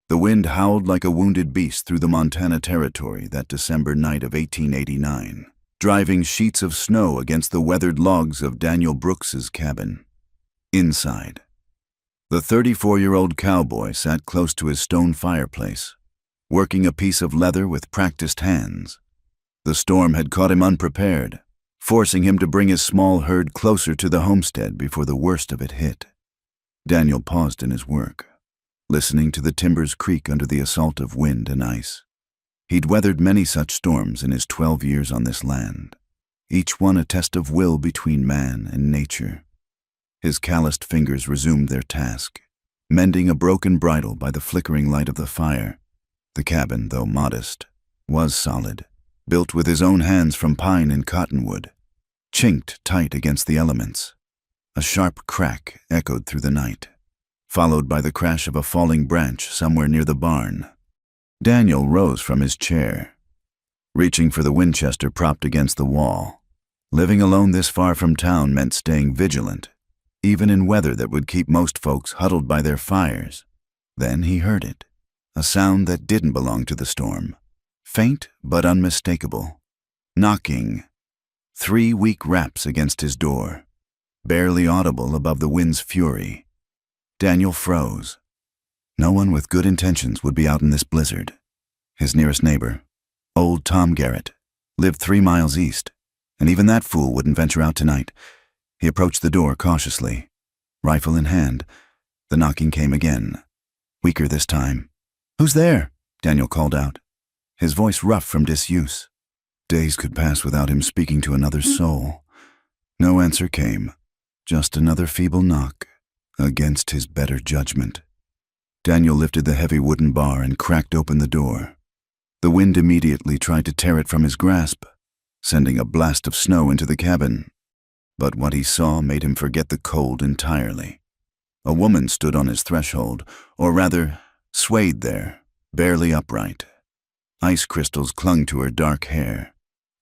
The wind howled like a wounded beast through the Montana Territory that December night of 1889, driving sheets of snow against the weathered logs of Daniel Brooks's cabin. Inside, the 34-year-old cowboy sat close to his stone fireplace, working a piece of leather with practiced hands. The storm had caught him unprepared, forcing him to bring his small herd closer to the homestead before the worst of it hit. Daniel paused in his work, listening to the timbers creak under the assault of wind and ice. He'd weathered many such storms in his 12 years on this land, each one a test of will between man and nature. His calloused fingers resumed their task, mending a broken bridle by the flickering light of the fire. The cabin, though modest, was solid, built with his own hands from pine and cottonwood, chinked tight against the elements. A sharp crack echoed through the night, followed by the crash of a falling branch somewhere near the barn. Daniel rose from his chair, reaching for the Winchester propped against the wall. Living alone this far from town meant staying vigilant, even in weather that would keep most folks huddled by their fires. Then he heard it, a sound that didn't belong to the storm, faint but unmistakable. Knocking. 3 weak raps against his door, barely audible above the wind's fury. Daniel froze. No one with good intentions would be out in this blizzard. His nearest neighbor, old Tom Garrett, lived 3 miles east, and even that fool wouldn't venture out tonight. He approached the door cautiously, rifle in hand. The knocking came again, weaker this time. "Who's there?" Daniel called out, his voice rough from disuse. Days could pass without him speaking to another soul. No answer came, just another feeble knock against his better judgment. Daniel lifted the heavy wooden bar and cracked open the door. The wind immediately tried to tear it from his grasp, sending a blast of snow into the cabin. But what he saw made him forget the cold entirely. A woman stood on his threshold, or rather, swayed there, barely upright. Ice crystals clung to her dark hair,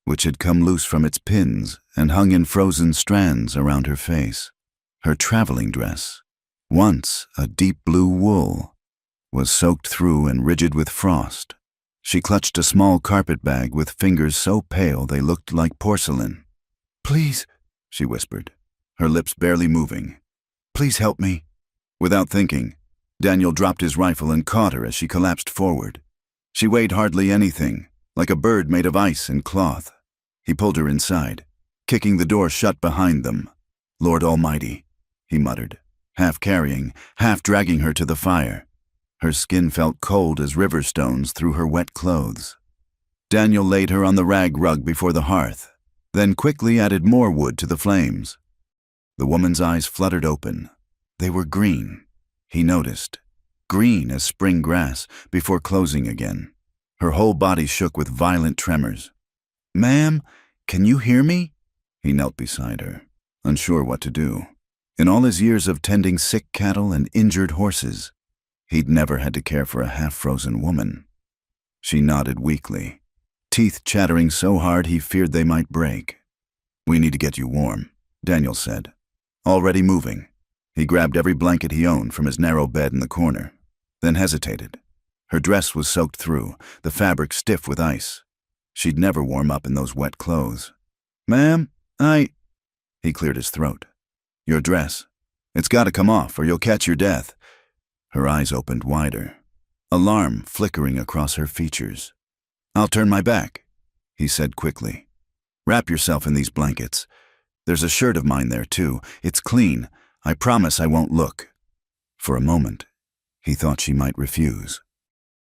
which had come loose from its pins and hung in frozen strands around her face. Her traveling dress, once a deep blue wool, was soaked through and rigid with frost. She clutched a small carpet bag with fingers so pale they looked like porcelain. "Please," she whispered, her lips barely moving. "Please help me." Without thinking, Daniel dropped his rifle and caught her as she collapsed forward. She weighed hardly anything, like a bird made of ice and cloth. He pulled her inside, kicking the door shut behind them. "Lord Almighty," he muttered, half carrying, half dragging her to the fire. Her skin felt cold as river stones through her wet clothes. Daniel laid her on the rag rug before the hearth, then quickly added more wood to the flames. The woman's eyes fluttered open. They were green, he noticed, green as spring grass, before closing again. Her whole body shook with violent tremors. "Ma'am, can you hear me?" He knelt beside her, unsure what to do. In all his years of tending sick cattle and injured horses, he'd never had to care for a half-frozen woman. She nodded weakly, teeth chattering so hard he feared they might break. "We need to get you warm," Daniel said, already moving. He grabbed every blanket he owned from his narrow bed in the corner, then hesitated. Her dress was soaked through, the fabric stiff with ice. She'd never warm up in those wet clothes. "Ma'am, He cleared his throat. "Your dress. It's got to come off or you'll catch your death." Her eyes opened wider, alarm flickering across her features. "I'll turn my back," he said quickly. "Wrap yourself in these blankets. There's a shirt of mine there, too. It's clean. I promise I won't look." For a moment, he thought she might refuse.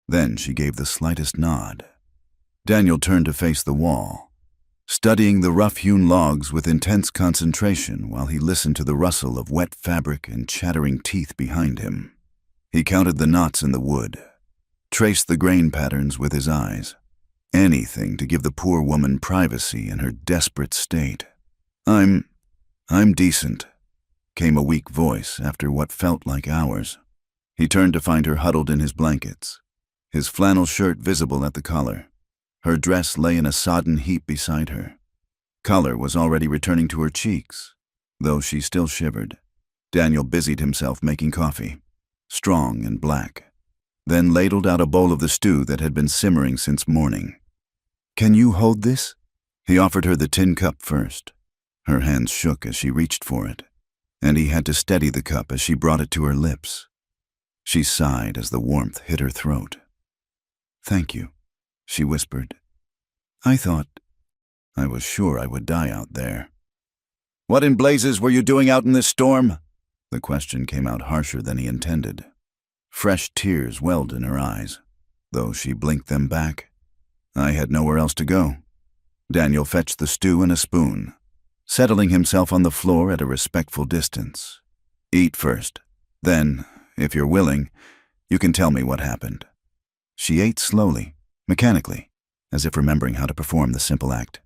Then she gave the slightest nod. Daniel turned to face the wall, studying the rough-hewn logs with intense concentration while he listened to the rustle of wet fabric and chattering teeth behind him. He counted the knots in the wood, traced the grain patterns with his eyes. Anything to give the poor woman privacy in her desperate state. I'm decent," came a weak voice after what felt like hours. He turned to find her huddled in his blankets, his flannel shirt visible at the collar. Her dress lay in a sodden heap beside her. Color was already returning to her cheeks, though she still shivered. Daniel busied himself making coffee, strong and black. then ladled out a bowl of the stew that had been simmering since morning. "Can you hold this?" He offered her the tin cup first. Her hands shook as she reached for it, and he had to steady the cup as she brought it to her lips. She sighed as the warmth hit her throat. "Thank you," she whispered. I was sure I would die out there." "What in blazes were you doing out in this storm?" The question came out harsher than he intended. Fresh tears welled in her eyes, though she blinked them back. "I had nowhere else to go." Daniel fetched the stew and a spoon, settling himself on the floor at a respectful distance. "Eat first. Then, if you're willing, you can tell me what happened." She ate slowly, mechanically, as if remembering how to perform the simple act.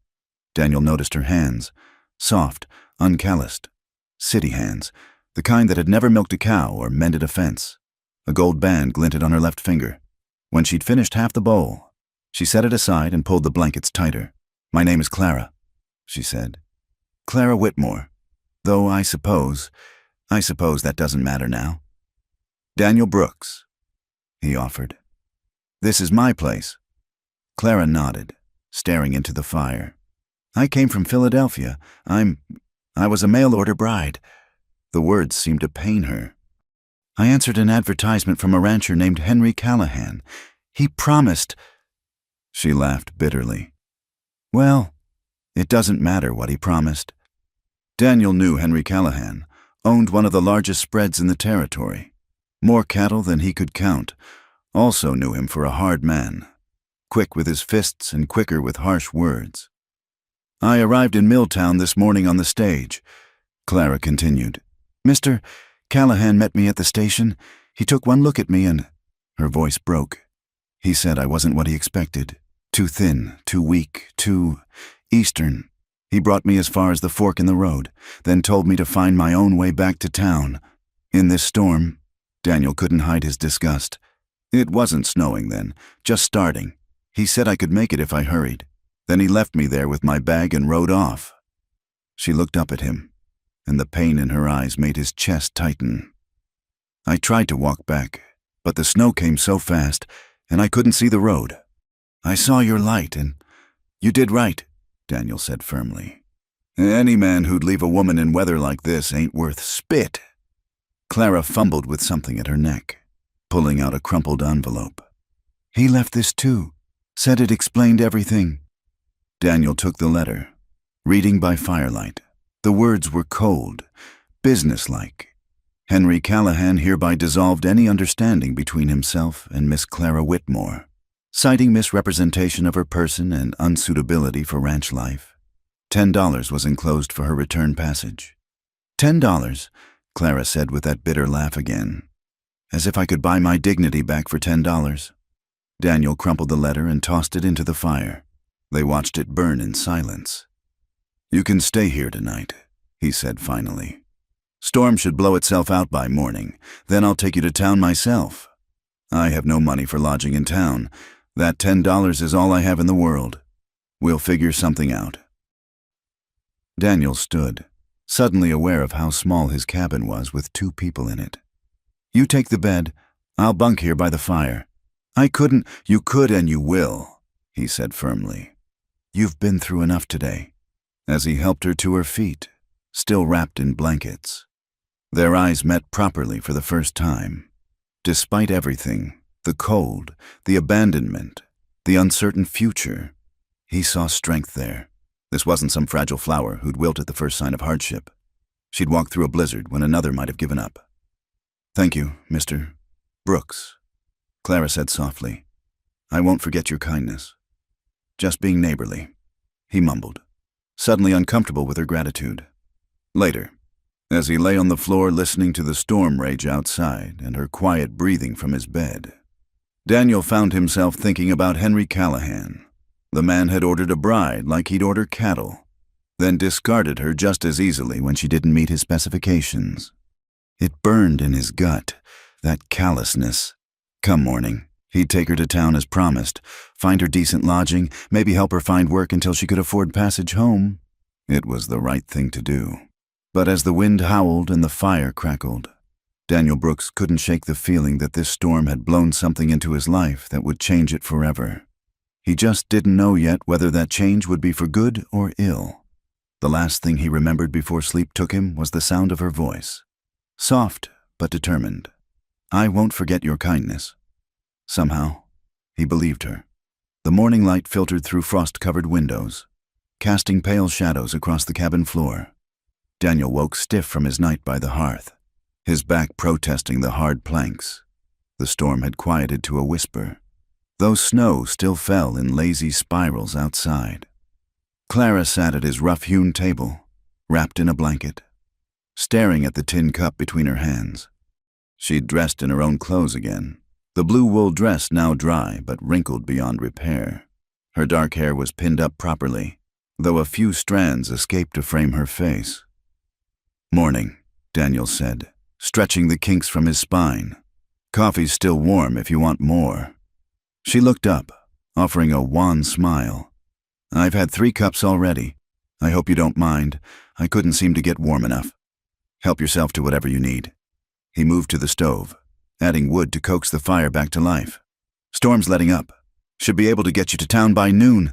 Daniel noticed her hands, soft, uncalloused. City hands, the kind that had never milked a cow or mended a fence. A gold band glinted on her left finger. When she'd finished half the bowl, she set it aside and pulled the blankets tighter. "My name is Clara," she said. "Clara Whitmore. Though I suppose that doesn't matter now." "Daniel Brooks," he offered. "This is my place." Clara nodded, staring into the fire. "I came from Philadelphia. I was a mail-order bride." The words seemed to pain her. "I answered an advertisement from a rancher named Henry Callahan. He promised—" She laughed bitterly. "Well, it doesn't matter what he promised." Daniel knew Henry Callahan, owned one of the largest spreads in the territory. More cattle than he could count. Also knew him for a hard man, quick with his fists and quicker with harsh words. "I arrived in Milltown this morning on the stage," Clara continued. "Mr. Callahan met me at the station. He took one look at me and—" Her voice broke. "He said I wasn't what he expected. Too thin, too weak, too Eastern. He brought me as far as the fork in the road, then told me to find my own way back to town. In this storm—" Daniel couldn't hide his disgust. "It wasn't snowing then, just starting. He said I could make it if I hurried. Then he left me there with my bag and rode off." She looked up at him, and the pain in her eyes made his chest tighten. "I tried to walk back, but the snow came so fast, and I couldn't see the road. I saw your light, and you did right," Daniel said firmly. "Any man who'd leave a woman in weather like this ain't worth spit." Clara fumbled with something at her neck, pulling out a crumpled envelope. "He left this too. Said it explained everything." Daniel took the letter, reading by firelight. The words were cold, businesslike. Henry Callahan hereby dissolved any understanding between himself and Miss Clara Whitmore, citing misrepresentation of her person and unsuitability for ranch life. $10 was enclosed for her return passage. $10, Clara said with that bitter laugh again. "As if I could buy my dignity back for $10. Daniel crumpled the letter and tossed it into the fire. They watched it burn in silence. "You can stay here tonight," he said finally. "Storm should blow itself out by morning. Then I'll take you to town myself. I have no money for lodging in town. That $10 is all I have in the world. We'll figure something out." Daniel stood, suddenly aware of how small his cabin was with 2 people in it. "You take the bed. I'll bunk here by the fire." "I couldn't." "You could and you will," he said firmly. "You've been through enough today," as he helped her to her feet, still wrapped in blankets. Their eyes met properly for the first time. Despite everything, the cold, the abandonment, the uncertain future, he saw strength there. This wasn't some fragile flower who'd wilt at the first sign of hardship. She'd walked through a blizzard when another might have given up. "Thank you, Mr. Brooks," Clara said softly. "I won't forget your kindness. Just being neighborly," he mumbled, suddenly uncomfortable with her gratitude. Later, as he lay on the floor listening to the storm rage outside and her quiet breathing from his bed, Daniel found himself thinking about Henry Callahan. The man had ordered a bride like he'd order cattle, then discarded her just as easily when she didn't meet his specifications. It burned in his gut, that callousness. Come morning, he'd take her to town as promised, find her decent lodging, maybe help her find work until she could afford passage home. It was the right thing to do. But as the wind howled and the fire crackled, Daniel Brooks couldn't shake the feeling that this storm had blown something into his life that would change it forever. He just didn't know yet whether that change would be for good or ill. The last thing he remembered before sleep took him was the sound of her voice. Soft, but determined. "I won't forget your kindness." Somehow, he believed her. The morning light filtered through frost-covered windows, casting pale shadows across the cabin floor. Daniel woke stiff from his night by the hearth, his back protesting the hard planks. The storm had quieted to a whisper, though snow still fell in lazy spirals outside. Clara sat at his rough-hewn table, wrapped in a blanket, staring at the tin cup between her hands. She'd dressed in her own clothes again, the blue wool dress now dry but wrinkled beyond repair. Her dark hair was pinned up properly, though a few strands escaped to frame her face. "Morning," Daniel said, stretching the kinks from his spine. "Coffee's still warm if you want more." She looked up, offering a wan smile. "I've had 3 cups already. I hope you don't mind. I couldn't seem to get warm enough." "Help yourself to whatever you need." He moved to the stove, adding wood to coax the fire back to life. "Storm's letting up. Should be able to get you to town by noon."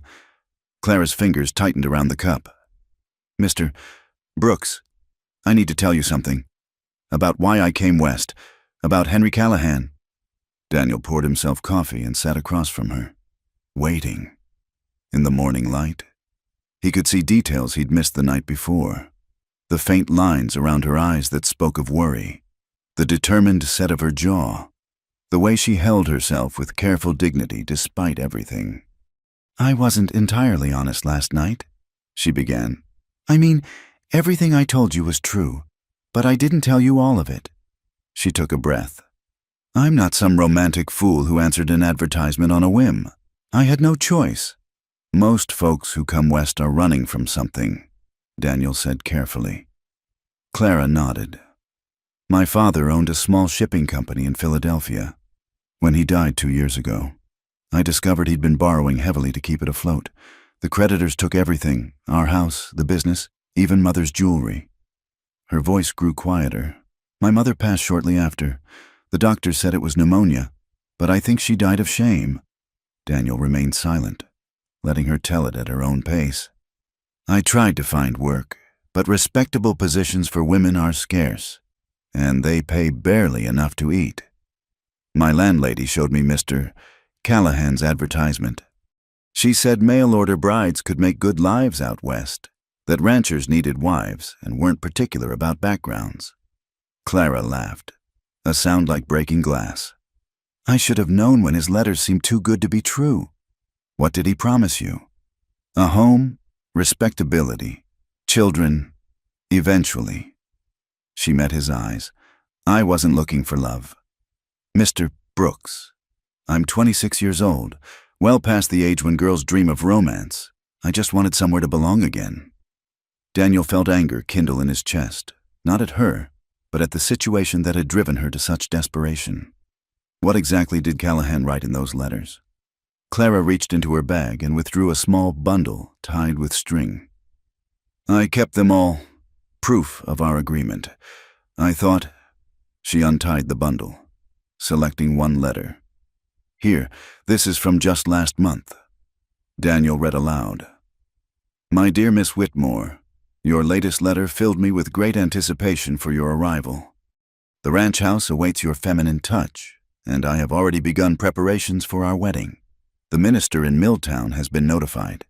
Clara's fingers tightened around the cup. "Mr. Brooks, I need to tell you something. About why I came west. About Henry Callahan." Daniel poured himself coffee and sat across from her, waiting. In the morning light, he could see details he'd missed the night before. The faint lines around her eyes that spoke of worry, the determined set of her jaw, the way she held herself with careful dignity despite everything. "I wasn't entirely honest last night," she began. "I mean, everything I told you was true, but I didn't tell you all of it." She took a breath. "I'm not some romantic fool who answered an advertisement on a whim. I had no choice. Most folks who come west are running from something," Daniel said carefully. Clara nodded. "My father owned a small shipping company in Philadelphia. When he died 2 years ago, I discovered he'd been borrowing heavily to keep it afloat. The creditors took everything, our house, the business, even Mother's jewelry." Her voice grew quieter. "My mother passed shortly after. The doctor said it was pneumonia, but I think she died of shame." Daniel remained silent, letting her tell it at her own pace. "I tried to find work, but respectable positions for women are scarce, and they pay barely enough to eat. My landlady showed me Mr. Callahan's advertisement. She said mail-order brides could make good lives out west, that ranchers needed wives and weren't particular about backgrounds." Clara laughed, a sound like breaking glass. "I should have known when his letters seemed too good to be true. What did he promise you?" "A home, respectability, children, eventually." She met his eyes. "I wasn't looking for love. Mr. Brooks, I'm 26 years old, well past the age when girls dream of romance. I just wanted somewhere to belong again." Daniel felt anger kindle in his chest, not at her, but at the situation that had driven her to such desperation. What exactly did Callahan write in those letters? Clara reached into her bag and withdrew a small bundle tied with string. "I kept them all, proof of our agreement. I thought—" She untied the bundle, selecting one letter. "Here, this is from just last month." Daniel read aloud. "My dear Miss Whitmore, your latest letter filled me with great anticipation for your arrival. The ranch house awaits your feminine touch, and I have already begun preparations for our wedding. The minister in Milltown has been notified.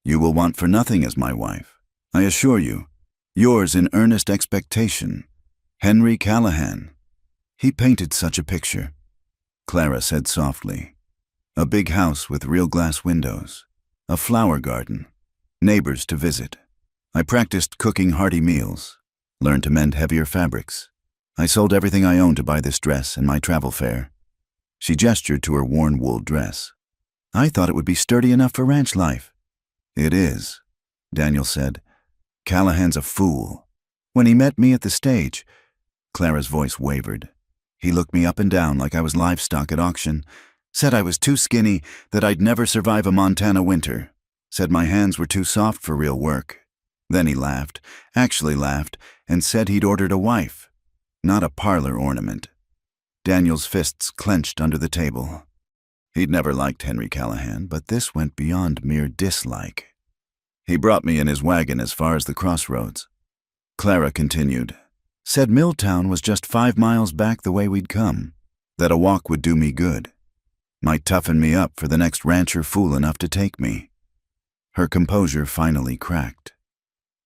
You will want for nothing as my wife. I assure you, yours in earnest expectation, Henry Callahan." He painted such a picture, Clara said softly. A big house with real glass windows, a flower garden, neighbors to visit. I practiced cooking hearty meals, learned to mend heavier fabrics. I sold everything I owned to buy this dress and my travel fare. She gestured to her worn wool dress. "I thought it would be sturdy enough for ranch life." "It is," Daniel said. "Callahan's a fool. When he met me at the stage," Clara's voice wavered. "He looked me up and down like I was livestock at auction, said I was too skinny, that I'd never survive a Montana winter, said my hands were too soft for real work. Then he laughed, actually laughed, and said he'd ordered a wife. not a parlor ornament. Daniel's fists clenched under the table. He'd never liked Henry Callahan, but this went beyond mere dislike. He brought me in his wagon as far as the crossroads. Clara continued. Said Milltown was just 5 miles back the way we'd come, that a walk would do me good. Might toughen me up for the next rancher fool enough to take me. Her composure finally cracked.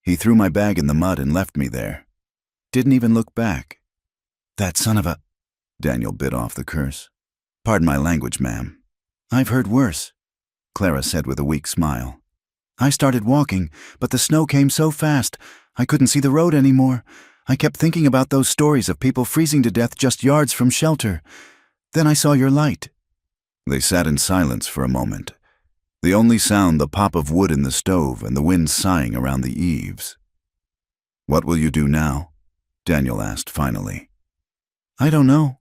He threw my bag in the mud and left me there. Didn't even look back. That son of a... Daniel bit off the curse. Pardon my language, ma'am. I've heard worse, Clara said with a weak smile. I started walking, but the snow came so fast, I couldn't see the road anymore. I kept thinking about those stories of people freezing to death just yards from shelter. Then I saw your light. They sat in silence for a moment. The only sound the pop of wood in the stove and the wind sighing around the eaves. What will you do now? Daniel asked finally. I don't know.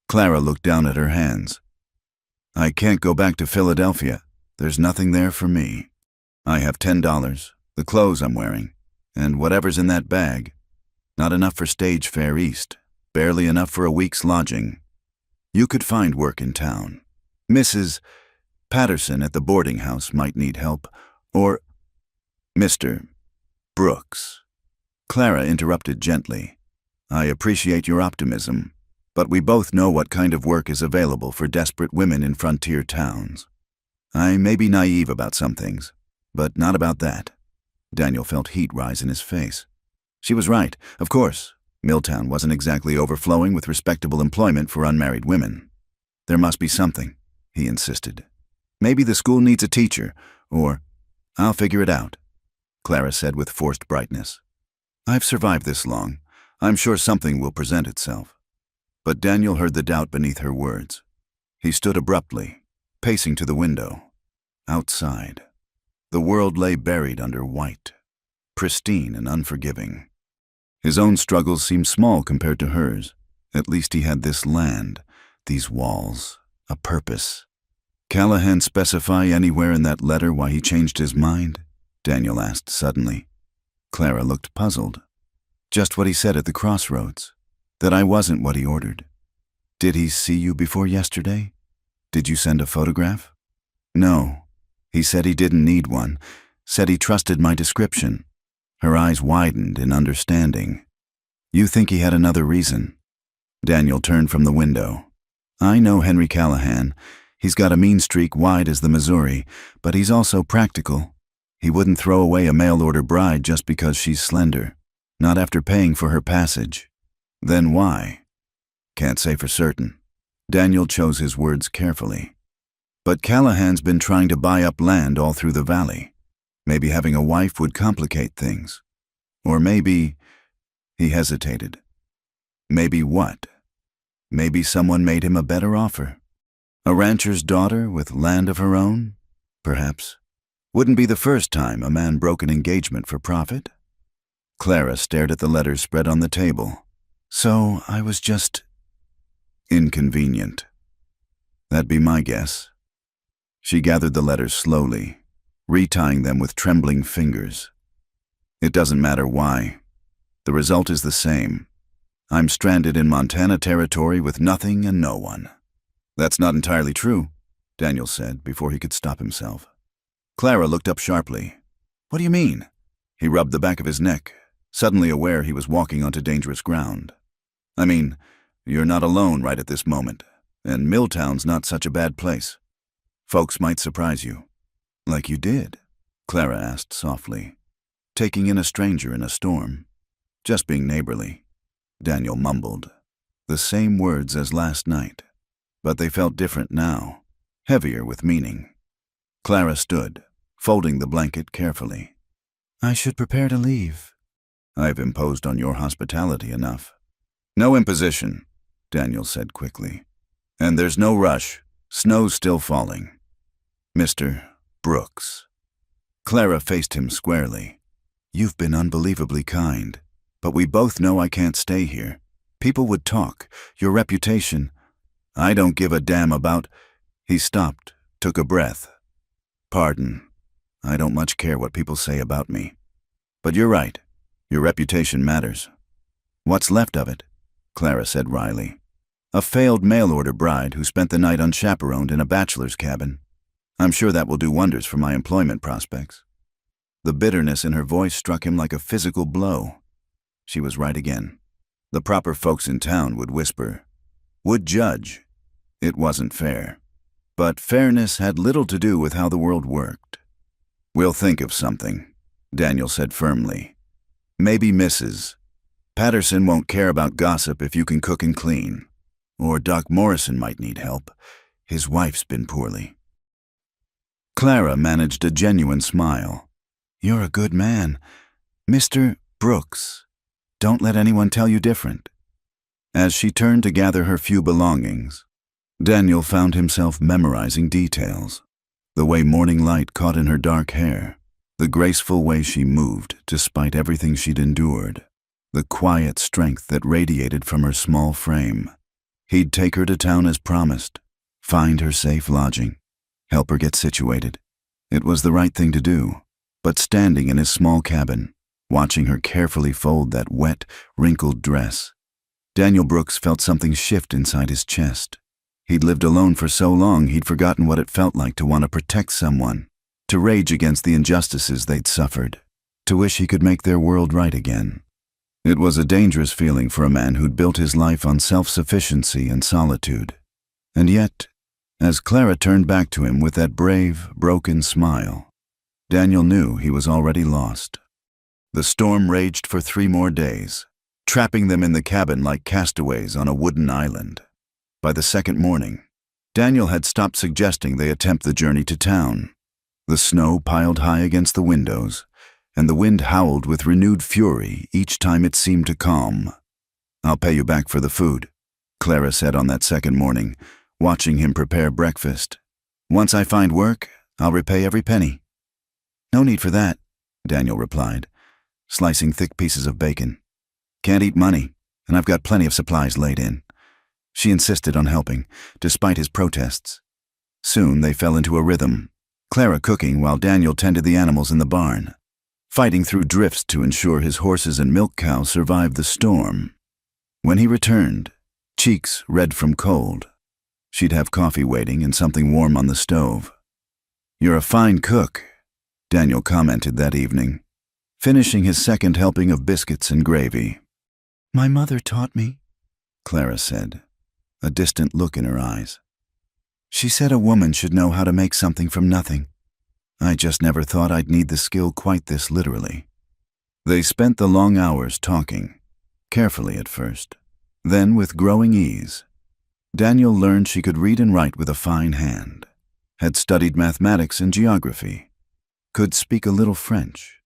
Clara looked down at her hands. I can't go back to Philadelphia. There's nothing there for me. I have $10, the clothes I'm wearing, and whatever's in that bag. Not enough for stage fare east, barely enough for a week's lodging. You could find work in town. Mrs. Patterson at the boarding house might need help, or Mr. Brooks. Clara interrupted gently. I appreciate your optimism, but we both know what kind of work is available for desperate women in frontier towns. I may be naive about some things, but not about that. Daniel felt heat rise in his face. She was right, of course. Milltown wasn't exactly overflowing with respectable employment for unmarried women. There must be something, he insisted. Maybe the school needs a teacher, or I'll figure it out, Clara said with forced brightness. I've survived this long. I'm sure something will present itself. But Daniel heard the doubt beneath her words. He stood abruptly, pacing to the window. Outside, the world lay buried under white, pristine and unforgiving. His own struggles seemed small compared to hers. At least he had this land, these walls, a purpose. Callahan specify anywhere in that letter why he changed his mind? Daniel asked suddenly. Clara looked puzzled. Just what he said at the crossroads, that I wasn't what he ordered. Did he see you before yesterday? Did you send a photograph? No. He said he didn't need one, said he trusted my description. Her eyes widened in understanding. You think he had another reason? Daniel turned from the window. I know Henry Callahan. He's got a mean streak wide as the Missouri, but he's also practical. He wouldn't throw away a mail-order bride just because she's slender, not after paying for her passage. Then why? Can't say for certain. Daniel chose his words carefully. But Callahan's been trying to buy up land all through the valley. Maybe having a wife would complicate things. Or maybe... He hesitated. Maybe what? Maybe someone made him a better offer. A rancher's daughter with land of her own? Perhaps. Wouldn't be the first time a man broke an engagement for profit. Clara stared at the letters spread on the table. So I was just... inconvenient. That'd be my guess. She gathered the letters slowly, retying them with trembling fingers. It doesn't matter why. The result is the same. I'm stranded in Montana territory with nothing and no one. That's not entirely true, Daniel said before he could stop himself. Clara looked up sharply. What do you mean? He rubbed the back of his neck, suddenly aware he was walking onto dangerous ground. I mean, you're not alone right at this moment, and Milltown's not such a bad place. Folks might surprise you. Like you did? Clara asked softly. Taking in a stranger in a storm. Just being neighborly. Daniel mumbled. The same words as last night. But they felt different now, heavier with meaning. Clara stood, folding the blanket carefully. I should prepare to leave. I've imposed on your hospitality enough. No imposition, Daniel said quickly. And there's no rush. Snow's still falling. Mr. Brooks. Clara faced him squarely. You've been unbelievably kind, but we both know I can't stay here. People would talk. Your reputation. I don't give a damn about... He stopped, took a breath. Pardon. I don't much care what people say about me. But you're right. Your reputation matters. What's left of it? Clara said wryly. "A failed mail-order bride who spent the night unchaperoned in a bachelor's cabin. I'm sure that will do wonders for my employment prospects." The bitterness in her voice struck him like a physical blow. She was right again. The proper folks in town would whisper, would judge. It wasn't fair. But fairness had little to do with how the world worked. "We'll think of something," Daniel said firmly. "Maybe Mrs. Patterson won't care about gossip if you can cook and clean. Or Doc Morrison might need help. His wife's been poorly." Clara managed a genuine smile. "You're a good man. Mr. Brooks. Don't let anyone tell you different." As she turned to gather her few belongings, Daniel found himself memorizing details. The way morning light caught in her dark hair, the graceful way she moved despite everything she'd endured, the quiet strength that radiated from her small frame. He'd take her to town as promised, find her safe lodging, help her get situated. It was the right thing to do, but standing in his small cabin, watching her carefully fold that wet, wrinkled dress, Daniel Brooks felt something shift inside his chest. He'd lived alone for so long he'd forgotten what it felt like to want to protect someone, to rage against the injustices they'd suffered, to wish he could make their world right again. It was a dangerous feeling for a man who'd built his life on self-sufficiency and solitude. And yet, as Clara turned back to him with that brave, broken smile, Daniel knew he was already lost. The storm raged for 3 more days, trapping them in the cabin like castaways on a wooden island. By the second morning, Daniel had stopped suggesting they attempt the journey to town. The snow piled high against the windows, and the wind howled with renewed fury each time it seemed to calm. "I'll pay you back for the food," Clara said on that second morning, watching him prepare breakfast. "Once I find work, I'll repay every penny." "No need for that," Daniel replied, slicing thick pieces of bacon. "Can't eat money, and I've got plenty of supplies laid in." She insisted on helping, despite his protests. Soon they fell into a rhythm, Clara cooking while Daniel tended the animals in the barn, fighting through drifts to ensure his horses and milk cow survived the storm. When he returned, cheeks red from cold, she'd have coffee waiting and something warm on the stove. "You're a fine cook," Daniel commented that evening, finishing his second helping of biscuits and gravy. "My mother taught me," Clara said, a distant look in her eyes. "She said a woman should know how to make something from nothing. I just never thought I'd need the skill quite this literally." They spent the long hours talking, carefully at first, then with growing ease. Daniel learned she could read and write with a fine hand, had studied mathematics and geography, could speak a little French.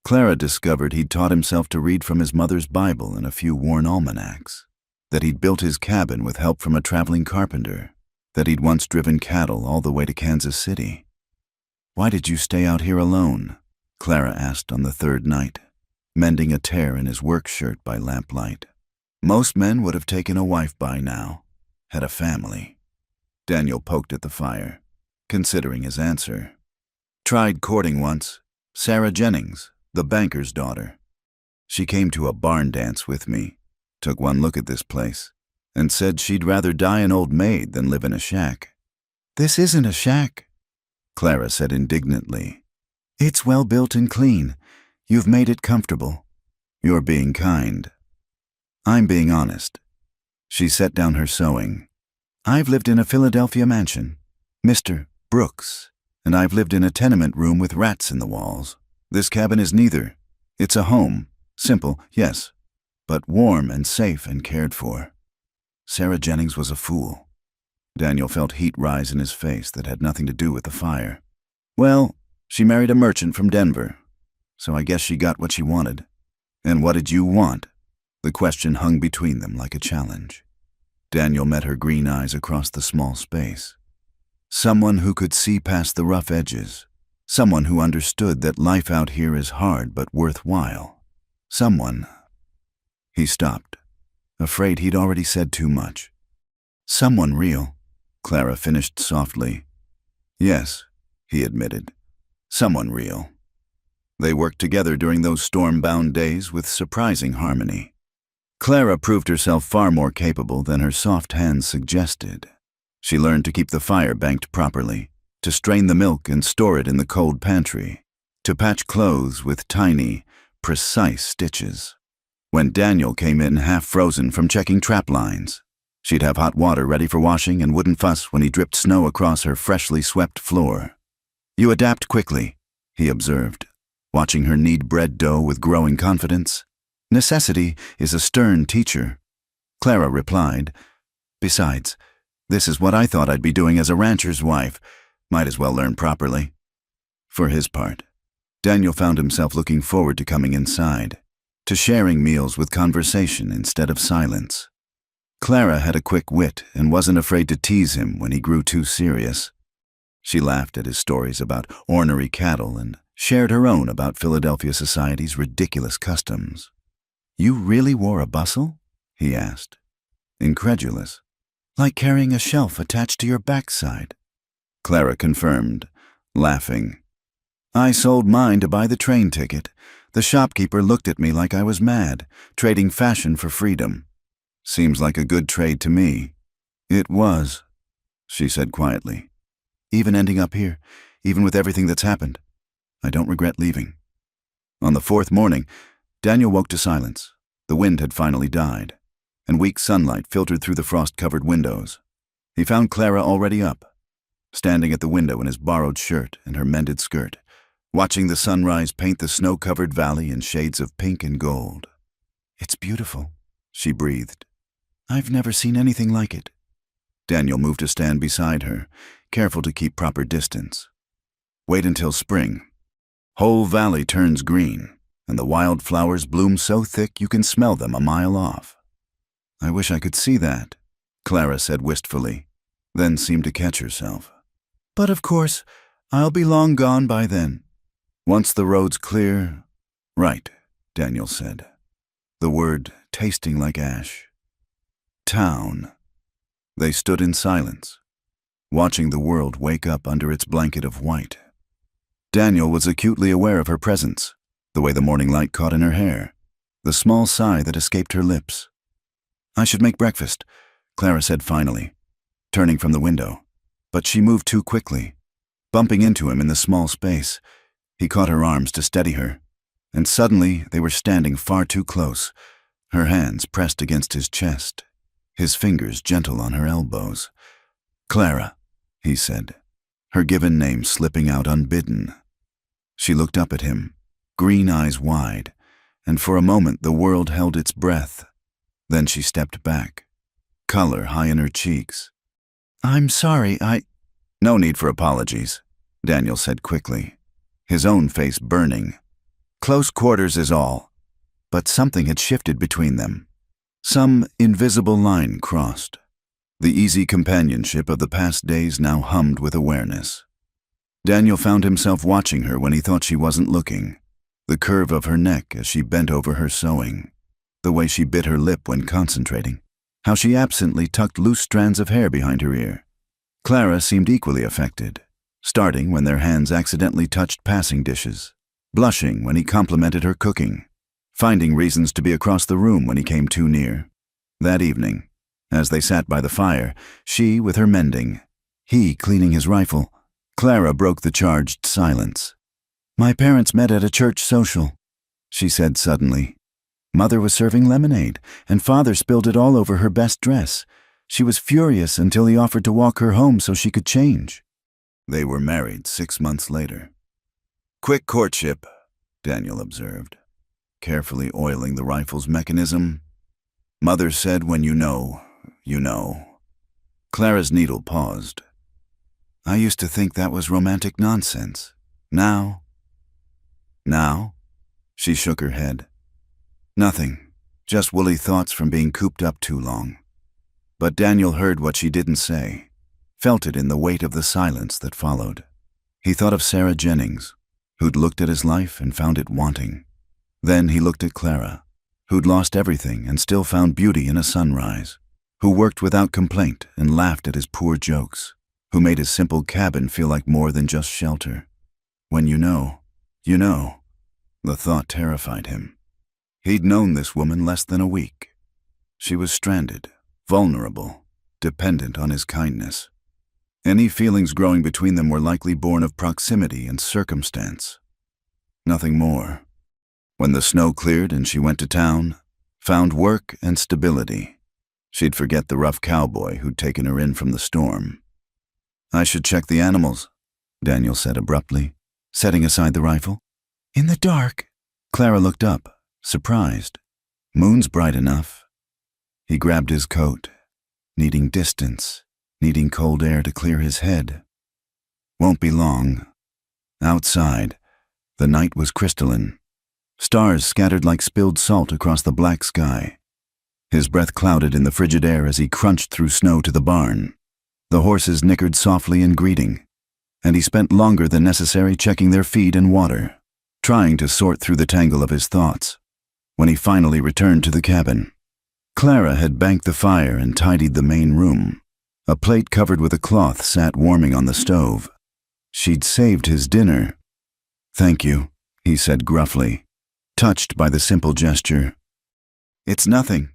Clara discovered he'd taught himself to read from his mother's Bible and a few worn almanacs, that he'd built his cabin with help from a traveling carpenter, that he'd once driven cattle all the way to Kansas City. "Why did you stay out here alone?" Clara asked on the third night, mending a tear in his work shirt by lamplight. "Most men would have taken a wife by now, had a family." Daniel poked at the fire, considering his answer. "Tried courting once. Sarah Jennings, the banker's daughter. She came to a barn dance with me, took one look at this place, and said she'd rather die an old maid than live in a shack." "This isn't a shack," Clara said indignantly. "It's well built and clean. You've made it comfortable." "You're being kind." "I'm being honest." She set down her sewing. "I've lived in a Philadelphia mansion, Mr. Brooks, and I've lived in a tenement room with rats in the walls. This cabin is neither. It's a home, simple, yes, but warm and safe and cared for." Sarah Jennings was a fool. Daniel felt heat rise in his face that had nothing to do with the fire. "Well, she married a merchant from Denver, so I guess she got what she wanted." "And what did you want?" The question hung between them like a challenge. Daniel met her green eyes across the small space. Someone who could see past the rough edges. Someone who understood that life out here is hard but worthwhile. Someone. He stopped, afraid he'd already said too much. "Someone real," Clara finished softly. "Yes," he admitted. "Someone real." They worked together during those storm-bound days with surprising harmony. Clara proved herself far more capable than her soft hands suggested. She learned to keep the fire banked properly, to strain the milk and store it in the cold pantry, to patch clothes with tiny, precise stitches. When Daniel came in half-frozen from checking trap lines, she'd have hot water ready for washing and wouldn't fuss when he dripped snow across her freshly swept floor. "You adapt quickly," he observed, watching her knead bread dough with growing confidence. "Necessity is a stern teacher." Clara replied, "Besides, this is what I thought I'd be doing as a rancher's wife. Might as well learn properly." For his part, Daniel found himself looking forward to coming inside, to sharing meals with conversation instead of silence. Clara had a quick wit and wasn't afraid to tease him when he grew too serious. She laughed at his stories about ornery cattle and shared her own about Philadelphia society's ridiculous customs. "You really wore a bustle?" he asked, incredulous. "Like carrying a shelf attached to your backside." Clara confirmed, laughing. "I sold mine to buy the train ticket. The shopkeeper looked at me like I was mad, trading fashion for freedom. Seems like a good trade to me." "It was," she said quietly. "Even ending up here, even with everything that's happened, I don't regret leaving." On the fourth morning, Daniel woke to silence. The wind had finally died, and weak sunlight filtered through the frost-covered windows. He found Clara already up, standing at the window in his borrowed shirt and her mended skirt, watching the sunrise paint the snow-covered valley in shades of pink and gold. "It's beautiful," she breathed. "I've never seen anything like it." Daniel moved to stand beside her, careful to keep proper distance. "Wait until spring. Whole valley turns green, and the wild flowers bloom so thick you can smell them a mile off." "I wish I could see that," Clara said wistfully, then seemed to catch herself. "But of course, I'll be long gone by then." "Once the road's clear—" "Right," Daniel said, the word tasting like ash. "Town." They stood in silence, watching the world wake up under its blanket of white. Daniel was acutely aware of her presence, the way the morning light caught in her hair, the small sigh that escaped her lips. "I should make breakfast," Clara said finally, turning from the window. But she moved too quickly, bumping into him in the small space. He caught her arms to steady her, and suddenly they were standing far too close, her hands pressed against his chest, his fingers gentle on her elbows. "Clara," he said, her given name slipping out unbidden. She looked up at him, green eyes wide, and for a moment the world held its breath. Then she stepped back, color high in her cheeks. "I'm sorry, "No need for apologies," Daniel said quickly, his own face burning. "Close quarters is all." But something had shifted between them. Some invisible line crossed. The easy companionship of the past days now hummed with awareness. Daniel found himself watching her when he thought she wasn't looking, the curve of her neck as she bent over her sewing, the way she bit her lip when concentrating, how she absently tucked loose strands of hair behind her ear. Clara seemed equally affected, starting when their hands accidentally touched passing dishes, blushing when he complimented her cooking, finding reasons to be across the room when he came too near. That evening, as they sat by the fire, she with her mending, he cleaning his rifle, Clara broke the charged silence. "My parents met at a church social," she said suddenly. "Mother was serving lemonade, and Father spilled it all over her best dress. She was furious until he offered to walk her home so she could change." They were married 6 months later. "Quick courtship," Daniel observed, carefully oiling the rifle's mechanism. "Mother said when you know, you know." Clara's needle paused. "I used to think that was romantic nonsense. Now?" "Now?" She shook her head. "Nothing, just woolly thoughts from being cooped up too long." But Daniel heard what she didn't say, felt it in the weight of the silence that followed. He thought of Sarah Jennings, who'd looked at his life and found it wanting. Then he looked at Clara, who'd lost everything and still found beauty in a sunrise, who worked without complaint and laughed at his poor jokes, who made his simple cabin feel like more than just shelter. When you know, you know. The thought terrified him. He'd known this woman less than a week, She was stranded, vulnerable, dependent on his kindness. Any feelings growing between them were likely born of proximity and circumstance. Nothing more. When the snow cleared and she went to town, found work and stability, she'd forget the rough cowboy who'd taken her in from the storm. "I should check the animals," Daniel said abruptly, setting aside the rifle. "In the dark?" Clara looked up, surprised. "Moon's bright enough." He grabbed his coat, needing distance, needing cold air to clear his head. Won't be long. Outside, the night was crystalline. Stars scattered like spilled salt across the black sky. His breath clouded in the frigid air as he crunched through snow to the barn. The horses nickered softly in greeting, and he spent longer than necessary checking their feed and water, trying to sort through the tangle of his thoughts. When he finally returned to the cabin, Clara had banked the fire and tidied the main room. A plate covered with a cloth sat warming on the stove. She'd saved his dinner. "Thank you," he said gruffly, touched by the simple gesture. "It's nothing,"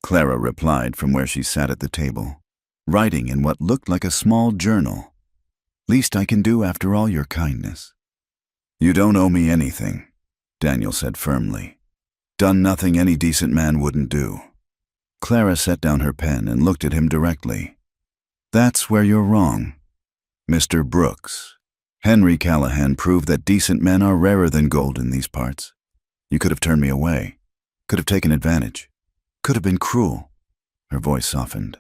Clara replied from where she sat at the table, writing in what looked like a small journal. "Least I can do after all your kindness." "You don't owe me anything," Daniel said firmly. "Done nothing any decent man wouldn't do." Clara set down her pen and looked at him directly. "That's where you're wrong. Mr. Brooks, Henry Callahan proved that decent men are rarer than gold in these parts. You could have turned me away, could have taken advantage, could have been cruel." Her voice softened.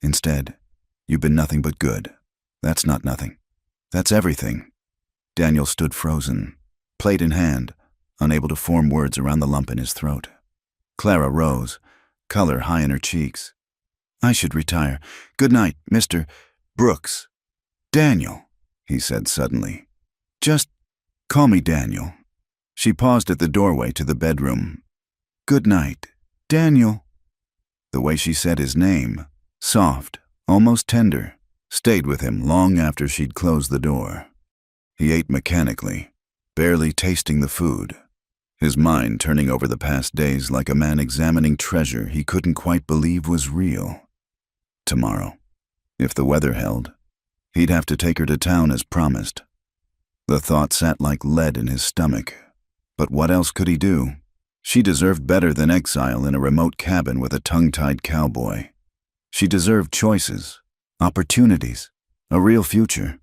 "Instead, you've been nothing but good. That's not nothing. That's everything." Daniel stood frozen, plate in hand, unable to form words around the lump in his throat. Clara rose, color high in her cheeks. "I should retire. Good night, Mr. Brooks." "Daniel," he said suddenly. "Just call me Daniel." She paused at the doorway to the bedroom. "Good night, Daniel." The way she said his name, soft, almost tender, stayed with him long after she'd closed the door. He ate mechanically, barely tasting the food, his mind turning over the past days like a man examining treasure he couldn't quite believe was real. Tomorrow, if the weather held, he'd have to take her to town as promised. The thought sat like lead in his stomach. But what else could he do? She deserved better than exile in a remote cabin with a tongue-tied cowboy. She deserved choices, opportunities, a real future.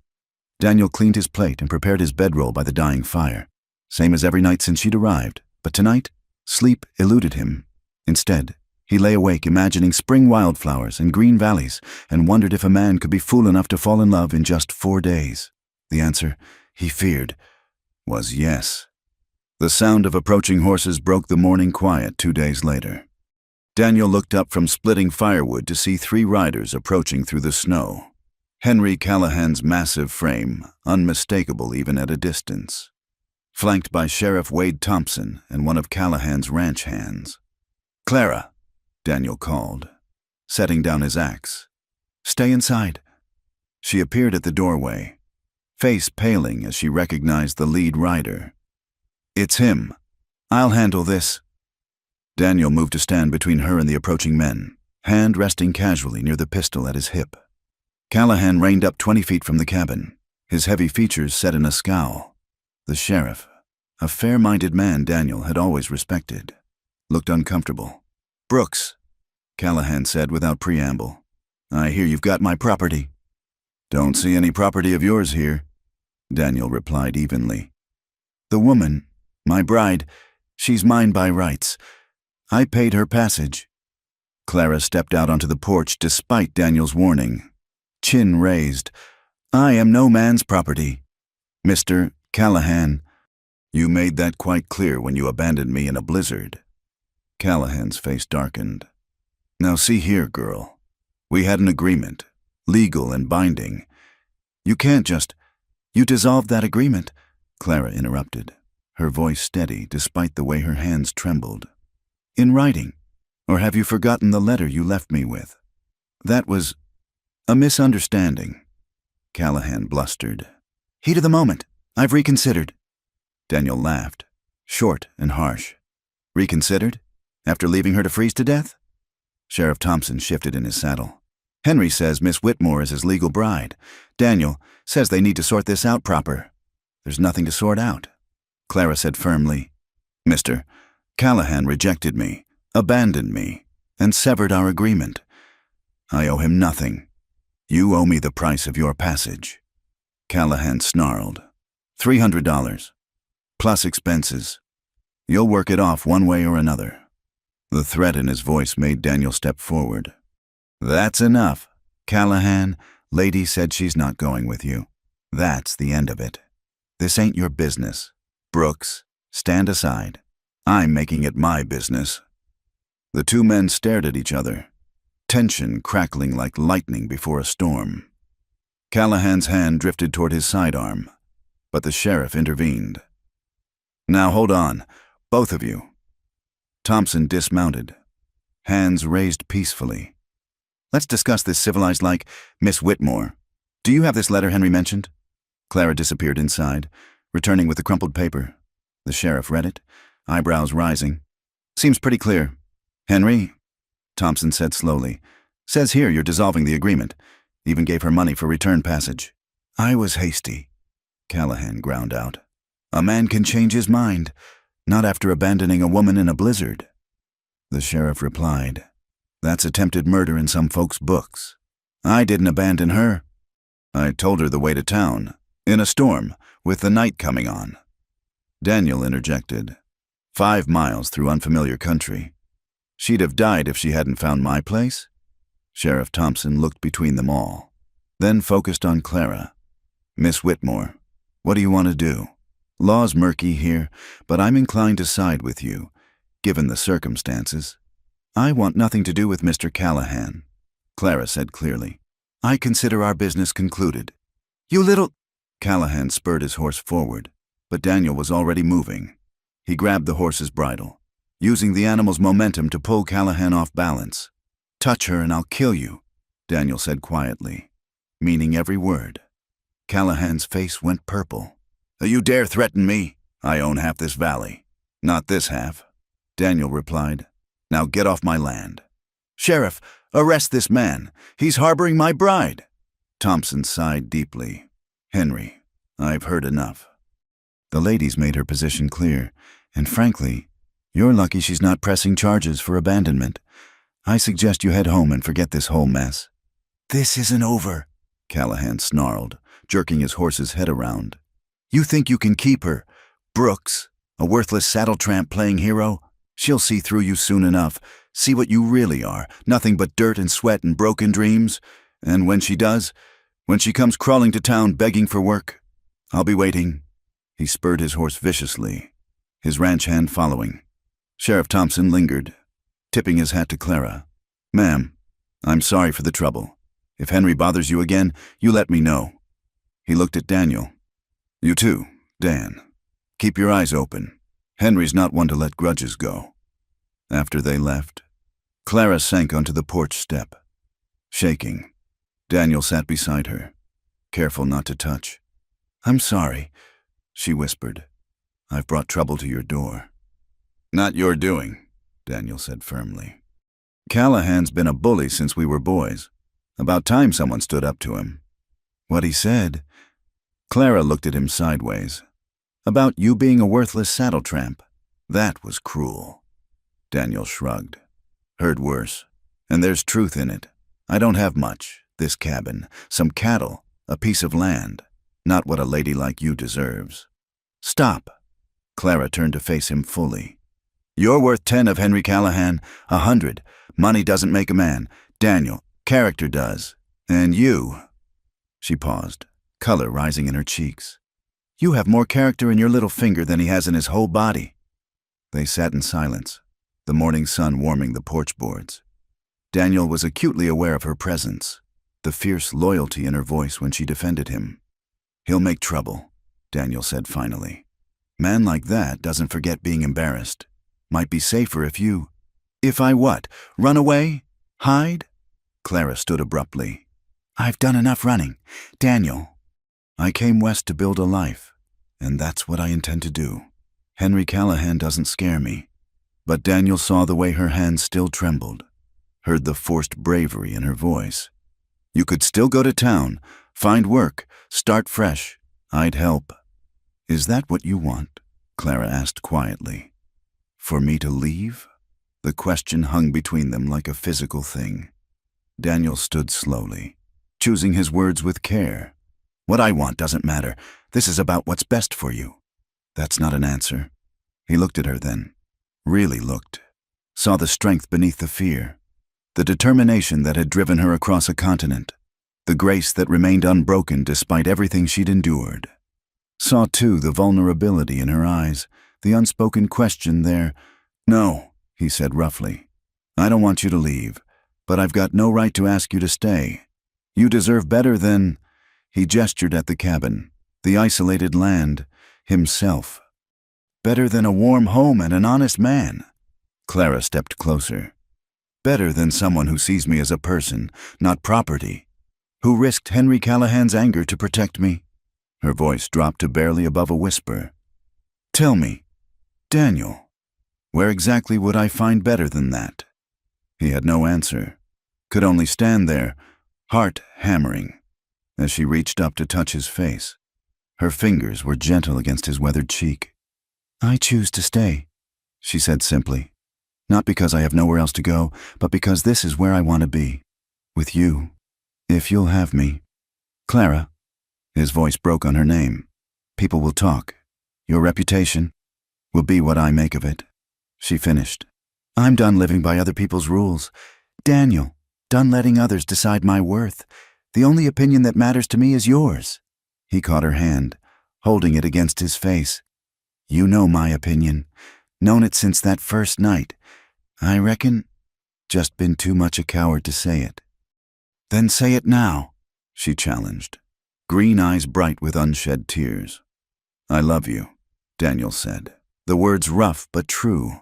Daniel cleaned his plate and prepared his bedroll by the dying fire. Same as every night since she'd arrived, but tonight, sleep eluded him. Instead, he lay awake imagining spring wildflowers and green valleys and wondered if a man could be fool enough to fall in love in just 4 days. The answer, he feared, was yes. The sound of approaching horses broke the morning quiet 2 days later. Daniel looked up from splitting firewood to see 3 riders approaching through the snow. Henry Callahan's massive frame, unmistakable even at a distance, flanked by Sheriff Wade Thompson and one of Callahan's ranch hands. "Clara," Daniel called, setting down his axe. "Stay inside." She appeared at the doorway, face paling as she recognized the lead rider. "It's him. I'll handle this." Daniel moved to stand between her and the approaching men, hand resting casually near the pistol at his hip. Callahan reined up 20 feet from the cabin, his heavy features set in a scowl. The sheriff, a fair-minded man Daniel had always respected, looked uncomfortable. "Brooks," Callahan said without preamble, "I hear you've got my property." "Don't see any property of yours here," Daniel replied evenly. "The woman, my bride, she's mine by rights. I paid her passage." Clara stepped out onto the porch despite Daniel's warning, chin raised. "I am no man's property. Mr. Callahan." "You made that quite clear when you abandoned me in a blizzard." Callahan's face darkened. "Now see here, girl. We had an agreement, legal and binding. You can't just—" "You dissolved that agreement," Clara interrupted, her voice steady despite the way her hands trembled. "In writing, or have you forgotten the letter you left me with? That was a misunderstanding." Callahan blustered. "Heat of the moment. I've reconsidered." Daniel laughed, short and harsh. "Reconsidered? After leaving her to freeze to death?" Sheriff Thompson shifted in his saddle. Henry says Miss Whitmore is his legal bride. Daniel says they need to sort this out proper. There's nothing to sort out. Clara said firmly, Mr. Callahan rejected me, abandoned me, and severed our agreement. I owe him nothing. You owe me the price of your passage. Callahan snarled. $300, plus expenses. You'll work it off one way or another. The threat in his voice made Daniel step forward. That's enough. Callahan, lady said she's not going with you. That's the end of it. This ain't your business. Brooks, stand aside. I'm making it my business. The two men stared at each other, tension crackling like lightning before a storm. Callahan's hand drifted toward his sidearm, but the sheriff intervened. Now hold on, both of you. Thompson dismounted, hands raised peacefully. Let's discuss this civilized like Miss Whitmore. Do you have this letter Henry mentioned? Clara disappeared inside, returning with the crumpled paper. The sheriff read it, eyebrows rising. Seems pretty clear. Henry, Thompson said slowly, says here you're dissolving the agreement. Even gave her money for return passage. I was hasty, Callahan ground out. A man can change his mind, not after abandoning a woman in a blizzard. The sheriff replied, That's attempted murder in some folks' books. I didn't abandon her. I told her the way to town, in a storm, with the night coming on. Daniel interjected. 5 miles through unfamiliar country. She'd have died if she hadn't found my place. Sheriff Thompson looked between them all, then focused on Clara. Miss Whitmore, what do you want to do? Law's murky here, but I'm inclined to side with you, given the circumstances. I want nothing to do with Mr. Callahan, Clara said clearly. I consider our business concluded. You little... Callahan spurred his horse forward, but Daniel was already moving. He grabbed the horse's bridle, using the animal's momentum to pull Callahan off balance. Touch her and I'll kill you, Daniel said quietly, meaning every word. Callahan's face went purple. You dare threaten me? I own half this valley. Not this half, Daniel replied. Now get off my land. Sheriff, arrest this man. He's harboring my bride. Thompson sighed deeply. Henry, I've heard enough. The lady's made her position clear, and frankly, you're lucky she's not pressing charges for abandonment. I suggest you head home and forget this whole mess. This isn't over, Callahan snarled, jerking his horse's head around. You think you can keep her? Brooks, a worthless saddle tramp playing hero? She'll see through you soon enough, see what you really are, nothing but dirt and sweat and broken dreams. And when she does, when she comes crawling to town begging for work, I'll be waiting. He spurred his horse viciously, his ranch hand following. Sheriff Thompson lingered, tipping his hat to Clara. Ma'am, I'm sorry for the trouble. If Henry bothers you again, you let me know. He looked at Daniel. You too, Dan. Keep your eyes open. Henry's not one to let grudges go. After they left, Clara sank onto the porch step, shaking. Daniel sat beside her, careful not to touch. I'm sorry, she whispered. I've brought trouble to your door. Not your doing, Daniel said firmly. Callahan's been a bully since we were boys. About time someone stood up to him. What he said? Clara looked at him sideways. About you being a worthless saddle tramp. That was cruel. Daniel shrugged. Heard worse. And there's truth in it. I don't have much. This cabin, some cattle, a piece of land. Not what a lady like you deserves. Stop. Clara turned to face him fully. You're worth 10 of Henry Callahan, 100. Money doesn't make a man. Daniel, character does. And you... She paused, color rising in her cheeks. You have more character in your little finger than he has in his whole body. They sat in silence, the morning sun warming the porch boards. Daniel was acutely aware of her presence, the fierce loyalty in her voice when she defended him. He'll make trouble, Daniel said finally. Man like that doesn't forget being embarrassed. Might be safer if you... If I what? Run away? Hide? Clara stood abruptly. I've done enough running. Daniel. I came west to build a life, and that's what I intend to do. Henry Callahan doesn't scare me. But Daniel saw the way her hands still trembled. heard the forced bravery in her voice. "You could still go to town, find work, start fresh. I'd help." "Is that what you want?" Clara asked quietly. "For me to leave?" The question hung between them like a physical thing. Daniel stood slowly, choosing his words with care. "What I want doesn't matter. This is about what's best for you." "That's not an answer." He looked at her then. Really looked. Saw the strength beneath the fear. The determination that had driven her across a continent. The grace that remained unbroken despite everything she'd endured. Saw, too, the vulnerability in her eyes, the unspoken question there. "No," he said roughly. "I don't want you to leave, but I've got no right to ask you to stay. You deserve better than—" He gestured at the cabin, the isolated land, himself. "Better than a warm home and an honest man." Clara stepped closer. "Better than someone who sees me as a person, not property. Who risked Henry Callahan's anger to protect me." Her voice dropped to barely above a whisper. "Tell me, Daniel, where exactly would I find better than that?" He had no answer. Could only stand there, heart hammering, as she reached up to touch his face. Her fingers were gentle against his weathered cheek. "I choose to stay," she said simply. "Not because I have nowhere else to go, but because this is where I want to be. With you, if you'll have me." "Clara." His voice broke on her name. "People will talk. Your reputation will be what I make of it." She finished. "I'm done living by other people's rules. Daniel, done letting others decide my worth. The only opinion that matters to me is yours." He caught her hand, holding it against his face. "You know my opinion. Known it since that first night. I reckon just been too much a coward to say it." "Then say it now," she challenged, green eyes bright with unshed tears. "I love you," Daniel said, the words rough but true.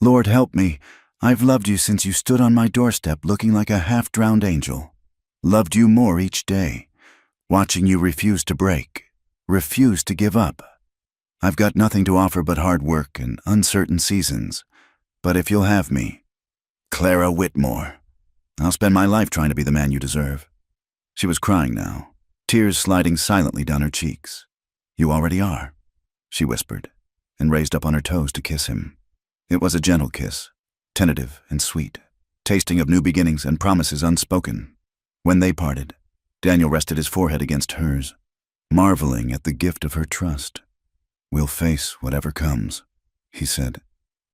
"Lord help me, I've loved you since you stood on my doorstep looking like a half-drowned angel. Loved you more each day, watching you refuse to break, refuse to give up. I've got nothing to offer but hard work and uncertain seasons. But if you'll have me, Clara Whitmore, I'll spend my life trying to be the man you deserve." She was crying now, tears sliding silently down her cheeks. "You already are," she whispered, and raised up on her toes to kiss him. It was a gentle kiss, tentative and sweet, tasting of new beginnings and promises unspoken. When they parted, Daniel rested his forehead against hers, marveling at the gift of her trust. "We'll face whatever comes," he said.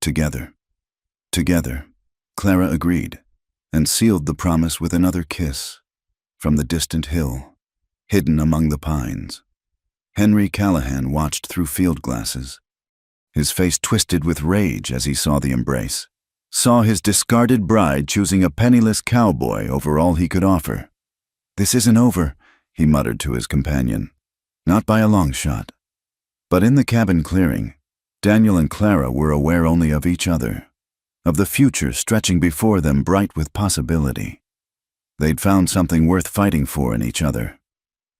"Together." "Together," Clara agreed, and sealed the promise with another kiss. From the distant hill, hidden among the pines, Henry Callahan watched through field glasses. His face twisted with rage as he saw the embrace, saw his discarded bride choosing a penniless cowboy over all he could offer. "This isn't over," he muttered to his companion. "Not by a long shot." But in the cabin clearing, Daniel and Clara were aware only of each other, of the future stretching before them bright with possibility. They'd found something worth fighting for in each other,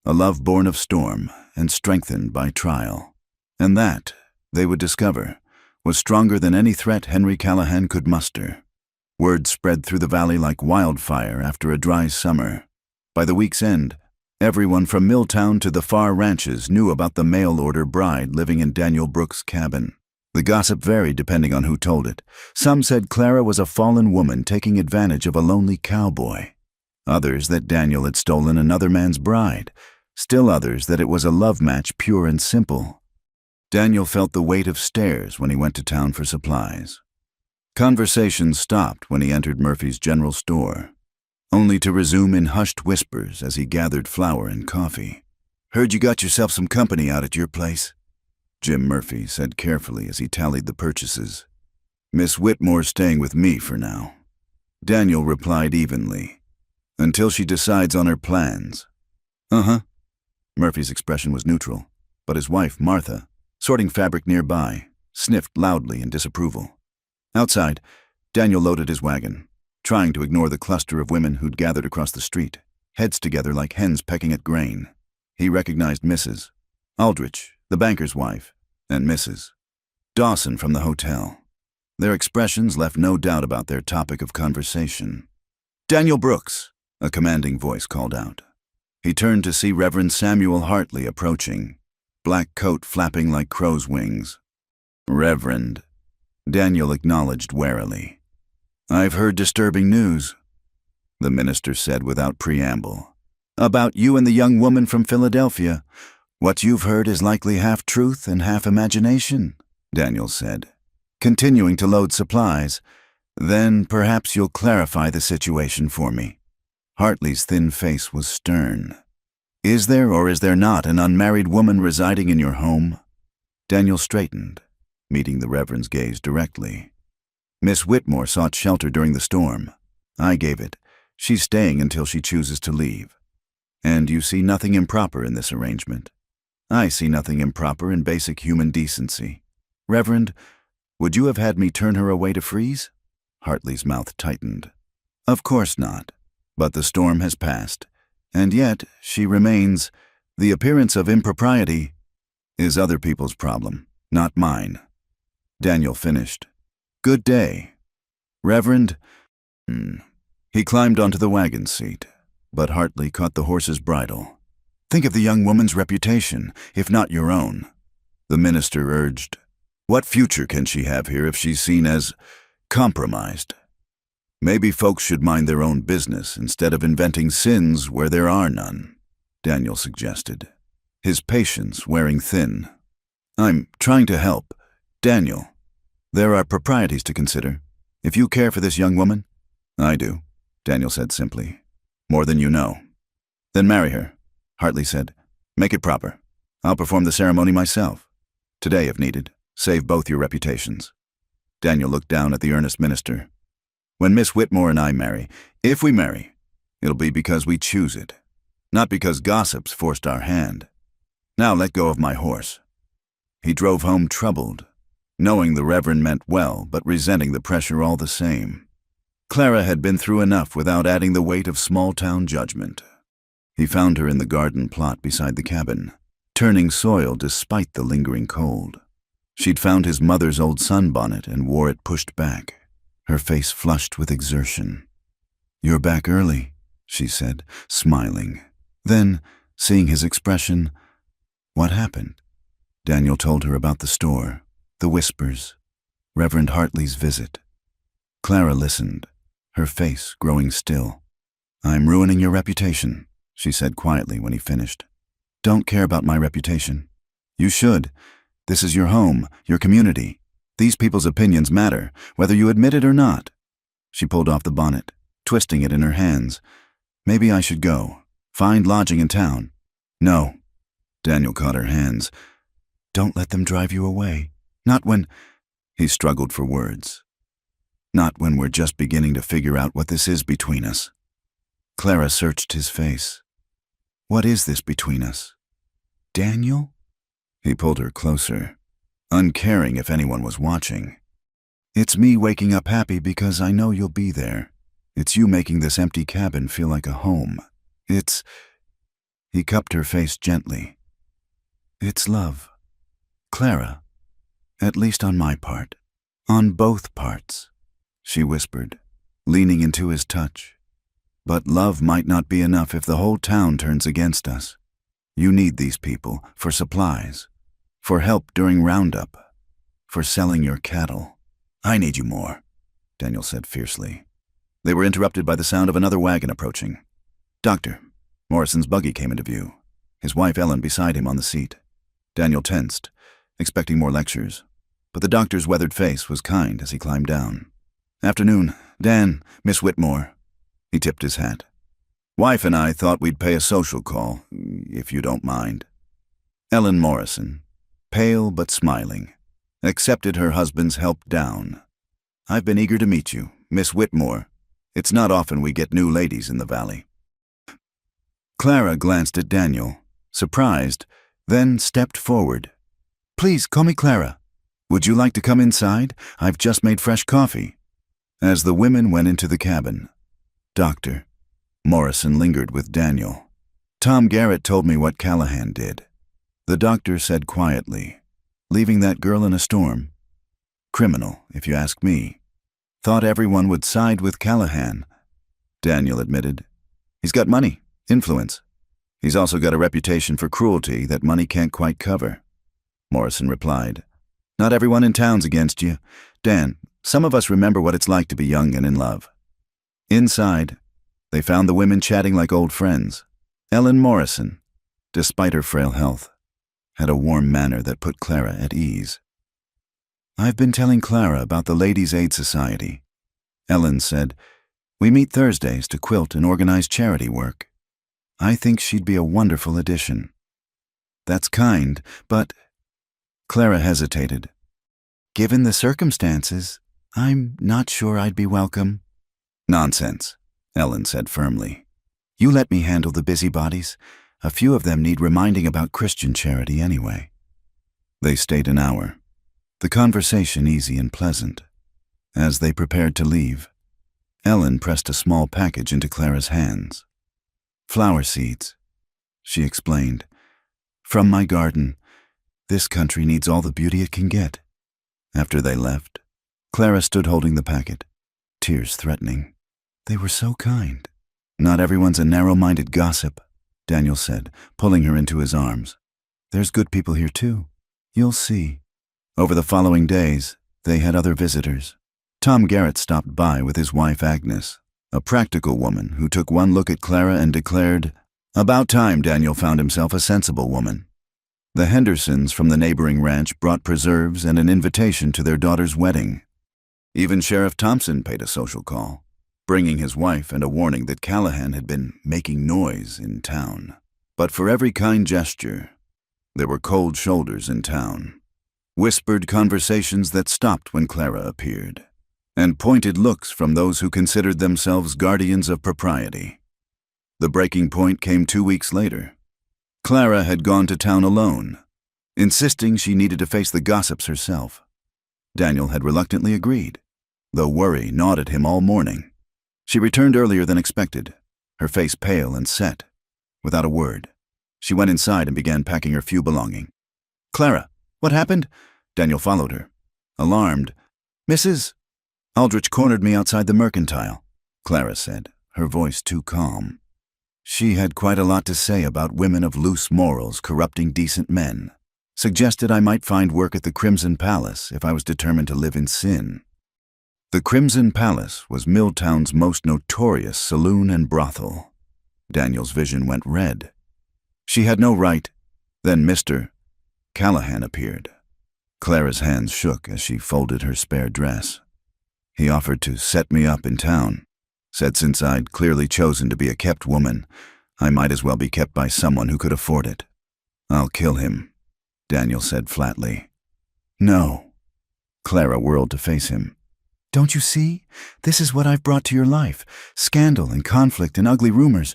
a love born of storm and strengthened by trial. And that, they would discover, was stronger than any threat Henry Callahan could muster. Word spread through the valley like wildfire after a dry summer. By the week's end, everyone from Milltown to the far ranches knew about the mail-order bride living in Daniel Brooks' cabin. The gossip varied depending on who told it. Some said Clara was a fallen woman taking advantage of a lonely cowboy. Others that Daniel had stolen another man's bride. Still others that it was a love match pure and simple. Daniel felt the weight of stares when he went to town for supplies. Conversation stopped when he entered Murphy's general store, only to resume in hushed whispers as he gathered flour and coffee. "Heard you got yourself some company out at your place," Jim Murphy said carefully as he tallied the purchases. "Miss Whitmore's staying with me for now," Daniel replied evenly, "until she decides on her plans." "Uh-huh." Murphy's expression was neutral, but his wife, Martha, sorting fabric nearby, sniffed loudly in disapproval. Outside, Daniel loaded his wagon, trying to ignore the cluster of women who'd gathered across the street, heads together like hens pecking at grain. He recognized Mrs. Aldrich, the banker's wife, and Mrs. Dawson from the hotel. Their expressions left no doubt about their topic of conversation. "Daniel Brooks," a commanding voice called out. He turned to see Reverend Samuel Hartley approaching, black coat flapping like crow's wings. "Reverend," Daniel acknowledged warily. "I've heard disturbing news," the minister said without preamble. "About you and the young woman from Philadelphia. What you've heard is likely half truth and half imagination," Daniel said, continuing to load supplies. "Then perhaps you'll clarify the situation for me." Hartley's thin face was stern. "Is there or is there not an unmarried woman residing in your home?" Daniel straightened, meeting the Reverend's gaze directly. "Miss Whitmore sought shelter during the storm. I gave it. She's staying until she chooses to leave. And you see nothing improper in this arrangement. I see nothing improper in basic human decency. Reverend, would you have had me turn her away to freeze?" Hartley's mouth tightened. "Of course not. But the storm has passed, and yet she remains. The appearance of impropriety is other people's problem, not mine." Daniel finished. "Good day. Reverend." He climbed onto the wagon seat, but Hartley caught the horse's bridle. "Think of the young woman's reputation, if not your own," the minister urged. "What future can she have here if she's seen as compromised? Maybe folks should mind their own business instead of inventing sins where there are none," Daniel suggested, his patience wearing thin. "I'm trying to help. Daniel, there are proprieties to consider. If you care for this young woman—" "I do," Daniel said simply. "More than you know." "Then marry her," Hartley said. "Make it proper. I'll perform the ceremony myself. Today, if needed. Save both your reputations." Daniel looked down at the earnest minister. "When Miss Whitmore and I marry, if we marry, it'll be because we choose it, not because gossips forced our hand. Now let go of my horse." He drove home troubled, knowing the Reverend meant well, but resenting the pressure all the same. Clara had been through enough without adding the weight of small-town judgment. He found her in the garden plot beside the cabin, turning soil despite the lingering cold. She'd found his mother's old sunbonnet and wore it pushed back, her face flushed with exertion. "You're back early," she said, smiling. Then, seeing his expression, "What happened?" Daniel told her about the store, the whispers, Reverend Hartley's visit. Clara listened, her face growing still. "I'm ruining your reputation," she said quietly when he finished. "Don't care about my reputation. You should. This is your home, your community. These people's opinions matter, whether you admit it or not." She pulled off the bonnet, twisting it in her hands. "Maybe I should go. Find lodging in town." "No." Daniel caught her hands. "Don't let them drive you away. Not when—" He struggled for words. "Not when we're just beginning to figure out what this is between us." Clara searched his face. "What is this between us? Daniel?" He pulled her closer, uncaring if anyone was watching. "It's me waking up happy because I know you'll be there. It's you making this empty cabin feel like a home. It's—" He cupped her face gently. "It's love. Clara, at least on my part. On both parts," she whispered, leaning into his touch. "But love might not be enough if the whole town turns against us. You need these people for supplies, for help during roundup, for selling your cattle." "I need you more," Daniel said fiercely. They were interrupted by the sound of another wagon approaching. "Doctor." Morrison's buggy came into view, his wife Ellen beside him on the seat. Daniel tensed, expecting more lectures, but the doctor's weathered face was kind as he climbed down. "Afternoon, Dan, Miss Whitmore." He tipped his hat. "Wife and I thought we'd pay a social call, if you don't mind." Ellen Morrison, pale but smiling, accepted her husband's help down. "I've been eager to meet you, Miss Whitmore. It's not often we get new ladies in the valley." Clara glanced at Daniel, surprised, then stepped forward. "Please call me Clara. Would you like to come inside? I've just made fresh coffee." As the women went into the cabin, "Doctor," Morrison lingered with Daniel. "Tom Garrett told me what Callahan did." The doctor said quietly, "Leaving that girl in a storm? Criminal, if you ask me. Thought everyone would side with Callahan." Daniel admitted. He's got money, influence. He's also got a reputation for cruelty that money can't quite cover. Morrison replied, Not everyone in town's against you. Dan, some of us remember what it's like to be young and in love. Inside, they found the women chatting like old friends. Ellen Morrison, despite her frail health, had a warm manner that put Clara at ease. I've been telling Clara about the Ladies' Aid Society. Ellen said, We meet Thursdays to quilt and organize charity work. I think she'd be a wonderful addition. That's kind, but... Clara hesitated. Given the circumstances, I'm not sure I'd be welcome. Nonsense, Ellen said firmly. You let me handle the busybodies. A few of them need reminding about Christian charity anyway. They stayed an hour, the conversation easy and pleasant. As they prepared to leave, Ellen pressed a small package into Clara's hands. Flower seeds, she explained. From my garden. This country needs all the beauty it can get. After they left, Clara stood holding the packet, tears threatening. They were so kind. Not everyone's a narrow-minded gossip, Daniel said, pulling her into his arms. There's good people here too. You'll see. Over the following days, they had other visitors. Tom Garrett stopped by with his wife Agnes, a practical woman who took one look at Clara and declared, About time Daniel found himself a sensible woman. The Hendersons from the neighboring ranch brought preserves and an invitation to their daughter's wedding. Even Sheriff Thompson paid a social call, bringing his wife and a warning that Callahan had been making noise in town. But for every kind gesture, there were cold shoulders in town, whispered conversations that stopped when Clara appeared, and pointed looks from those who considered themselves guardians of propriety. The breaking point came 2 weeks later. Clara had gone to town alone, insisting she needed to face the gossips herself. Daniel had reluctantly agreed, though worry gnawed at him all morning. She returned earlier than expected, her face pale and set. Without a word, she went inside and began packing her few belongings. Clara, what happened? Daniel followed her. Alarmed, Mrs. Aldrich cornered me outside the mercantile, Clara said, her voice too calm. She had quite a lot to say about women of loose morals corrupting decent men. Suggested I might find work at the Crimson Palace if I was determined to live in sin. The Crimson Palace was Milltown's most notorious saloon and brothel. Daniel's vision went red. She had no right. Then Mr. Callahan appeared. Clara's hands shook as she folded her spare dress. He offered to set me up in town. Said since I'd clearly chosen to be a kept woman, I might as well be kept by someone who could afford it. I'll kill him, Daniel said flatly. No. Clara whirled to face him. Don't you see? This is what I've brought to your life. Scandal and conflict and ugly rumors.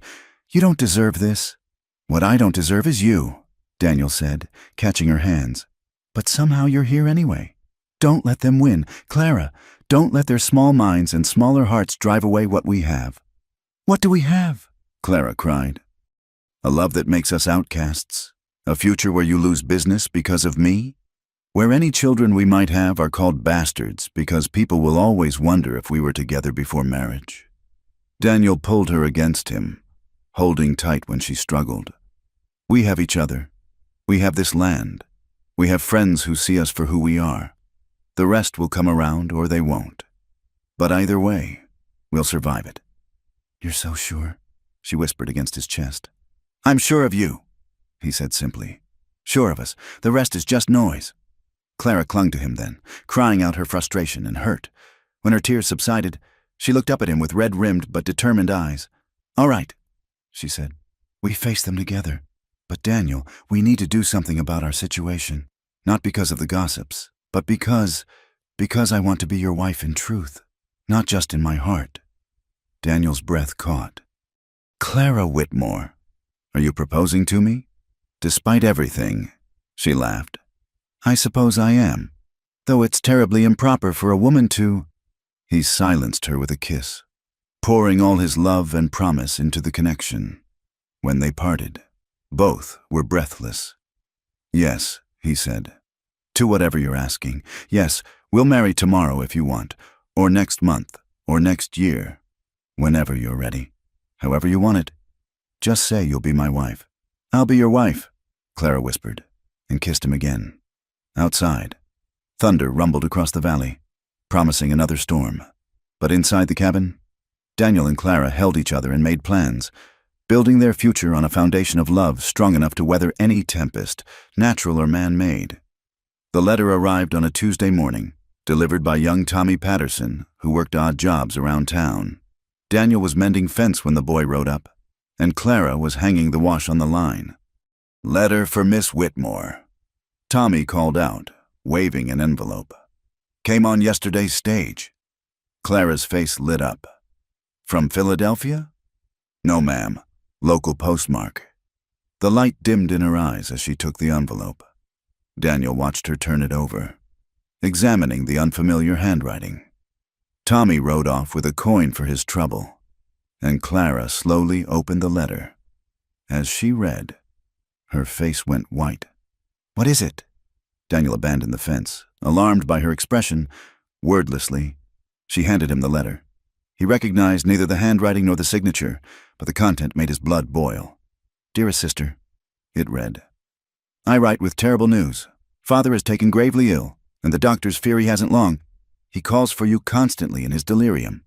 You don't deserve this. What I don't deserve is you, Daniel said, catching her hands. But somehow you're here anyway. Don't let them win. Clara, don't let their small minds and smaller hearts drive away what we have. What do we have? Clara cried. A love that makes us outcasts. A future where you lose business because of me. Where any children we might have are called bastards because people will always wonder if we were together before marriage. Daniel pulled her against him, holding tight when she struggled. We have each other. We have this land. We have friends who see us for who we are. The rest will come around or they won't. But either way, we'll survive it. You're so sure, she whispered against his chest. I'm sure of you, he said simply. Sure of us. The rest is just noise. Clara clung to him then, crying out her frustration and hurt. When her tears subsided, she looked up at him with red-rimmed but determined eyes. All right, she said. We face them together. But Daniel, we need to do something about our situation. Not because of the gossips, but because I want to be your wife in truth, not just in my heart. Daniel's breath caught. Clara Whitmore, are you proposing to me? Despite everything, she laughed. I suppose I am, though it's terribly improper for a woman to... He silenced her with a kiss, pouring all his love and promise into the connection. When they parted, both were breathless. Yes, he said. To whatever you're asking. Yes, we'll marry tomorrow if you want, or next month, or next year. Whenever you're ready. However you want it. Just say you'll be my wife. I'll be your wife, Clara whispered, and kissed him again. Outside, thunder rumbled across the valley, promising another storm. But inside the cabin, Daniel and Clara held each other and made plans, building their future on a foundation of love strong enough to weather any tempest, natural or man-made. The letter arrived on a Tuesday morning, delivered by young Tommy Patterson, who worked odd jobs around town. Daniel was mending fence when the boy rode up, and Clara was hanging the wash on the line. "Letter for Miss Whitmore," Tommy called out, waving an envelope. "Came on yesterday's stage." Clara's face lit up. "From Philadelphia?" "No, ma'am. Local postmark." The light dimmed in her eyes as she took the envelope. Daniel watched her turn it over, examining the unfamiliar handwriting. Tommy rode off with a coin for his trouble, and Clara slowly opened the letter. As she read, her face went white. "What is it?" Daniel abandoned the fence, alarmed by her expression. Wordlessly, she handed him the letter. He recognized neither the handwriting nor the signature, but the content made his blood boil. "Dearest sister," it read, "I write with terrible news. Father is taken gravely ill, and the doctors fear he hasn't long. He calls for you constantly in his delirium.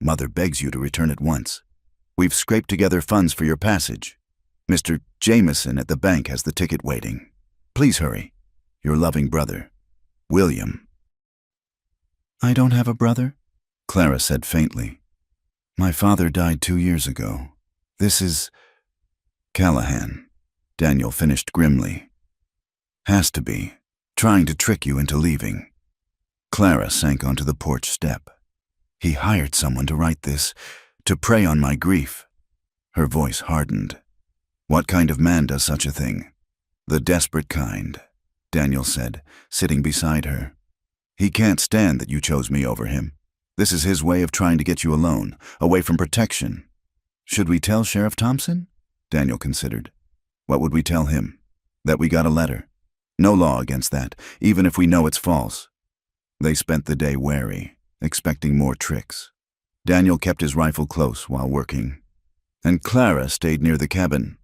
Mother begs you to return at once. We've scraped together funds for your passage. Mr. Jameson at the bank has the ticket waiting. Please hurry. Your loving brother, William." "I don't have a brother," Clara said faintly. "My father died 2 years ago. This is Callahan," Daniel finished grimly. "Has to be, trying to trick you into leaving." Clara sank onto the porch step. "He hired someone to write this, to prey on my grief." Her voice hardened. "What kind of man does such a thing?" "The desperate kind," Daniel said, sitting beside her. "He can't stand that you chose me over him. This is his way of trying to get you alone, away from protection." "Should we tell Sheriff Thompson?" Daniel considered. "What would we tell him? That we got a letter? No law against that, even if we know it's false." They spent the day wary, expecting more tricks. Daniel kept his rifle close while working, and Clara stayed near the cabin,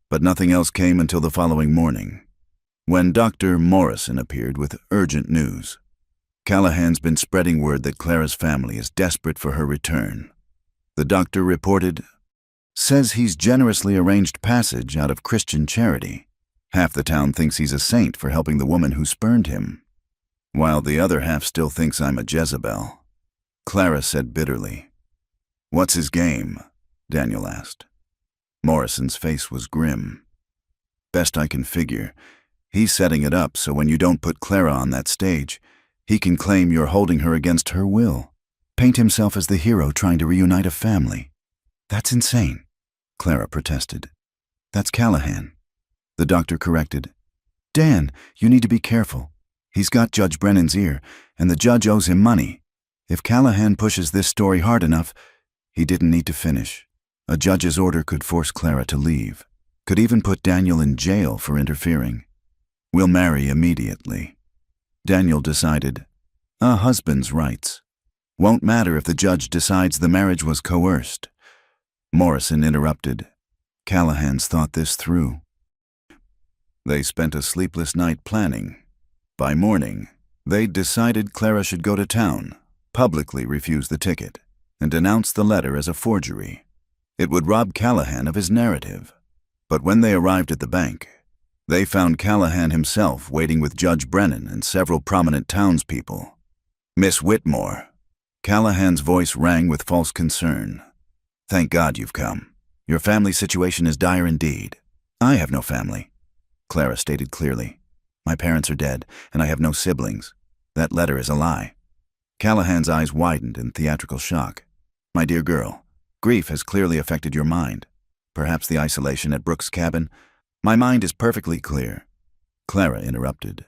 but nothing else came until the following morning, when Dr. Morrison appeared with urgent news. "Callahan's been spreading word that Clara's family is desperate for her return." The doctor reported, "Says he's generously arranged passage out of Christian charity. Half the town thinks he's a saint for helping the woman who spurned him, while the other half still thinks I'm a Jezebel." Clara said bitterly. "What's his game?" Daniel asked. Morrison's face was grim. "Best I can figure, he's setting it up so when you don't put Clara on that stage, he can claim you're holding her against her will, paint himself as the hero trying to reunite a family." "That's insane," Clara protested. "That's Callahan." The doctor corrected. "Dan, you need to be careful. He's got Judge Brennan's ear, and the judge owes him money. If Callahan pushes this story hard enough," he didn't need to finish. "A judge's order could force Clara to leave, could even put Daniel in jail for interfering. We'll marry immediately." Daniel decided, a husband's rights. Won't matter if the judge decides the marriage was coerced. Morrison interrupted. Callahan's thought this through. They spent a sleepless night planning. By morning, they'd decided Clara should go to town, publicly refuse the ticket, and denounce the letter as a forgery. It would rob Callahan of his narrative. But when they arrived at the bank, they found Callahan himself waiting with Judge Brennan and several prominent townspeople. "Miss Whitmore." Callahan's voice rang with false concern. "Thank God you've come. Your family situation is dire indeed." "I have no family," Clara stated clearly. "My parents are dead, and I have no siblings. That letter is a lie." Callahan's eyes widened in theatrical shock. "My dear girl, grief has clearly affected your mind. Perhaps the isolation at Brooks' cabin." "My mind is perfectly clear," Clara interrupted.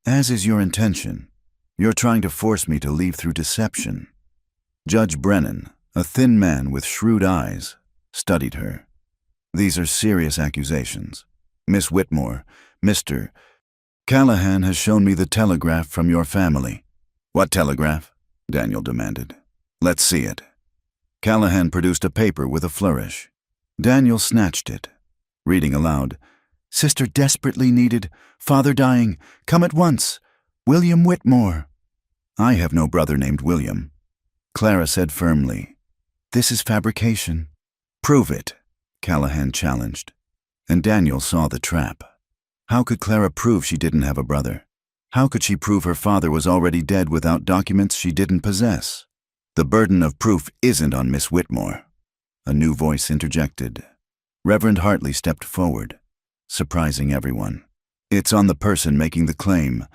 "As is your intention. You're trying to force me to leave through deception." Judge Brennan, a thin man with shrewd eyes, studied her. "These are serious accusations. Miss Whitmore, Mr. Callahan has shown me the telegraph from your family." "What telegraph?" Daniel demanded. "Let's see it." Callahan produced a paper with a flourish. Daniel snatched it, reading aloud. "Sister desperately needed. Father dying. Come at once. William Whitmore." "I have no brother named William," Clara said firmly. "This is fabrication." "Prove it," Callahan challenged. And Daniel saw the trap. How could Clara prove she didn't have a brother? How could she prove her father was already dead without documents she didn't possess? "The burden of proof isn't on Miss Whitmore," a new voice interjected. Reverend Hartley stepped forward, surprising everyone. "It's on the person making the claim.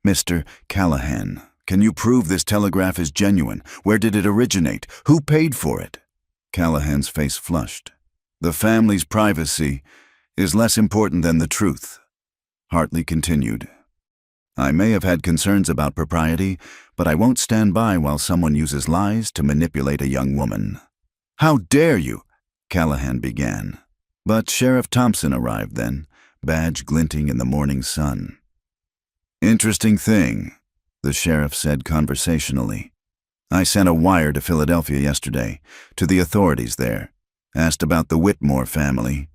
Mr. Callahan, can you prove this telegraph is genuine? Where did it originate? Who paid for it?" Callahan's face flushed. "The family's privacy is less important than the truth," Hartley continued. "I may have had concerns about propriety, but I won't stand by while someone uses lies to manipulate a young woman." "How dare you?" Callahan began. But Sheriff Thompson arrived then, badge glinting in the morning sun. "Interesting thing," the sheriff said conversationally. "I sent a wire to Philadelphia yesterday, to the authorities there. Asked about the Whitmore family."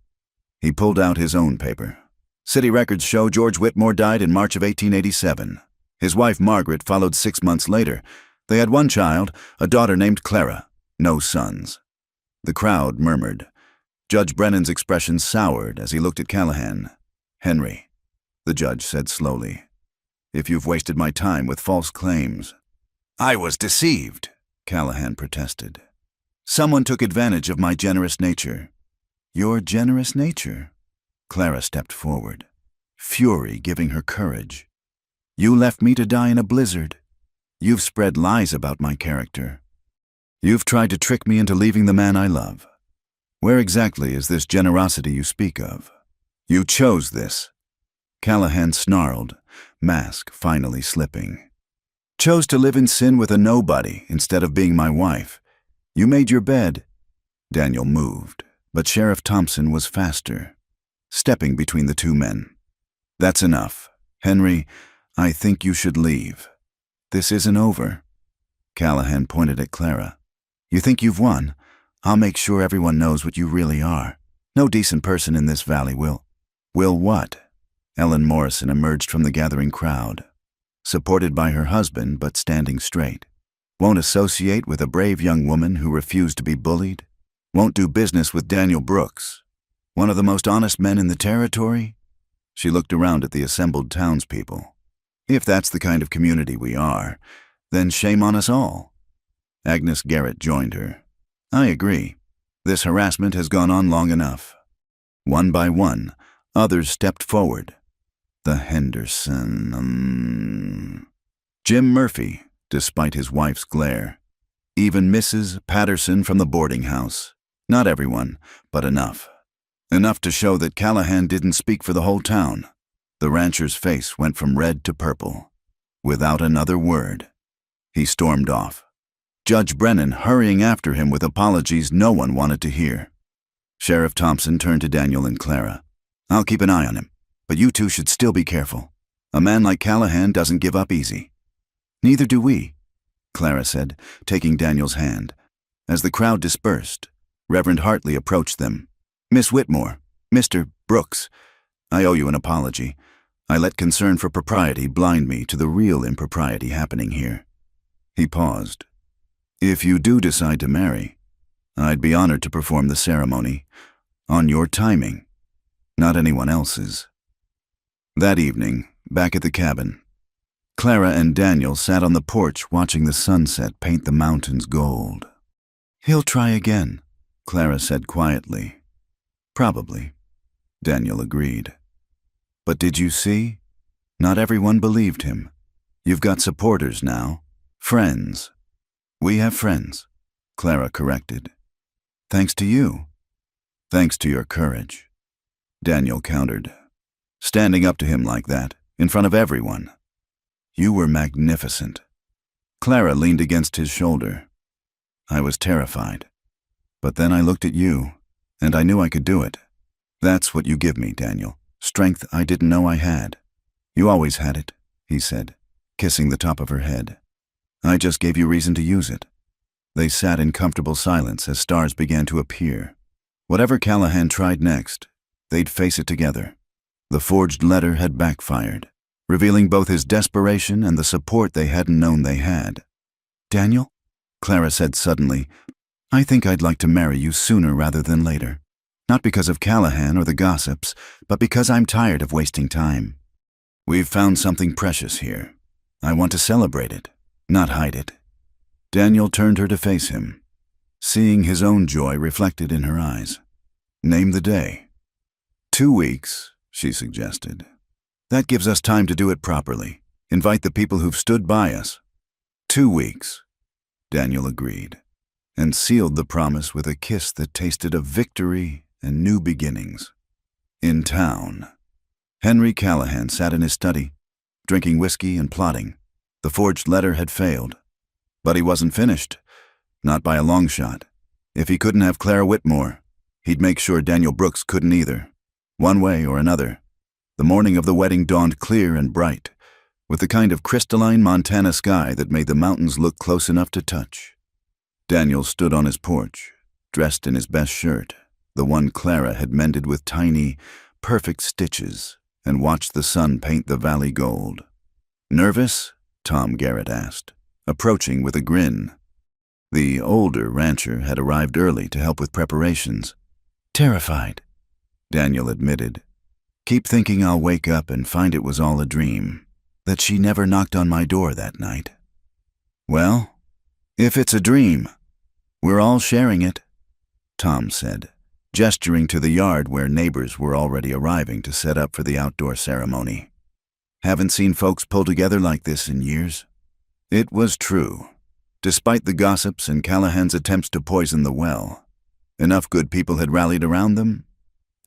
He pulled out his own paper. "City records show George Whitmore died in March of 1887. His wife Margaret followed 6 months later. They had one child, a daughter named Clara. No sons." The crowd murmured. Judge Brennan's expression soured as he looked at Callahan. "Henry," the judge said slowly, "if you've wasted my time with false claims—" "I was deceived," Callahan protested. "Someone took advantage of my generous nature." "Your generous nature?" Clara stepped forward, fury giving her courage. "You left me to die in a blizzard. You've spread lies about my character. You've tried to trick me into leaving the man I love. Where exactly is this generosity you speak of? You chose this." Callahan snarled, mask finally slipping. "Chose to live in sin with a nobody instead of being my wife. You made your bed." Daniel moved, but Sheriff Thompson was faster, stepping between the two men. "That's enough. Henry, I think you should leave. This isn't over." Callahan pointed at Clara. "You think you've won? I'll make sure everyone knows what you really are. No decent person in this valley will." "Will what?" Ellen Morrison emerged from the gathering crowd, supported by her husband but standing straight. "Won't associate with a brave young woman who refused to be bullied? Won't do business with Daniel Brooks, one of the most honest men in the territory?" She looked around at the assembled townspeople. "If that's the kind of community we are, then shame on us all." Agnes Garrett joined her. "I agree. This harassment has gone on long enough." One by one, others stepped forward. The Henderson... Jim Murphy, despite his wife's glare. Even Mrs. Patterson from the boarding house. Not everyone, but enough. Enough to show that Callahan didn't speak for the whole town. The rancher's face went from red to purple. Without another word, he stormed off. Judge Brennan hurrying after him with apologies no one wanted to hear. Sheriff Thompson turned to Daniel and Clara. "I'll keep an eye on him, but you two should still be careful. A man like Callahan doesn't give up easy." "Neither do we," Clara said, taking Daniel's hand. As the crowd dispersed, Reverend Hartley approached them. "Miss Whitmore, Mr. Brooks, I owe you an apology. I let concern for propriety blind me to the real impropriety happening here." He paused. "If you do decide to marry, I'd be honored to perform the ceremony on your timing, not anyone else's." That evening, back at the cabin, Clara and Daniel sat on the porch watching the sunset paint the mountains gold. "He'll try again," Clara said quietly. "Probably," Daniel agreed. "But did you see? Not everyone believed him. You've got supporters now, friends." "We have friends," Clara corrected. "Thanks to you." "Thanks to your courage," Daniel countered. "Standing up to him like that, in front of everyone. You were magnificent." Clara leaned against his shoulder. "I was terrified. But then I looked at you, and I knew I could do it. That's what you give me, Daniel. Strength I didn't know I had." "You always had it," he said, kissing the top of her head. "I just gave you reason to use it." They sat in comfortable silence as stars began to appear. Whatever Callahan tried next, they'd face it together. The forged letter had backfired, revealing both his desperation and the support they hadn't known they had. "Daniel," Clara said suddenly, "I think I'd like to marry you sooner rather than later. Not because of Callahan or the gossips, but because I'm tired of wasting time. We've found something precious here. I want to celebrate it, not hide it." Daniel turned her to face him, seeing his own joy reflected in her eyes. "Name the day." 2 weeks, she suggested. "That gives us time to do it properly. Invite the people who've stood by us." 2 weeks, Daniel agreed, and sealed the promise with a kiss that tasted of victory and new beginnings. In town, Henry Callahan sat in his study, drinking whiskey and plotting. The forged letter had failed. But he wasn't finished, not by a long shot. If he couldn't have Clara Whitmore, he'd make sure Daniel Brooks couldn't either, one way or another. The morning of the wedding dawned clear and bright, with the kind of crystalline Montana sky that made the mountains look close enough to touch. Daniel stood on his porch, dressed in his best shirt, the one Clara had mended with tiny, perfect stitches, and watched the sun paint the valley gold. "Nervous?" Tom Garrett asked, approaching with a grin. The older rancher had arrived early to help with preparations. "Terrified," Daniel admitted. "Keep thinking I'll wake up and find it was all a dream, that she never knocked on my door that night." "Well, if it's a dream, we're all sharing it," Tom said, gesturing to the yard where neighbors were already arriving to set up for the outdoor ceremony. "Haven't seen folks pull together like this in years." It was true. Despite the gossips and Callahan's attempts to poison the well, enough good people had rallied around them.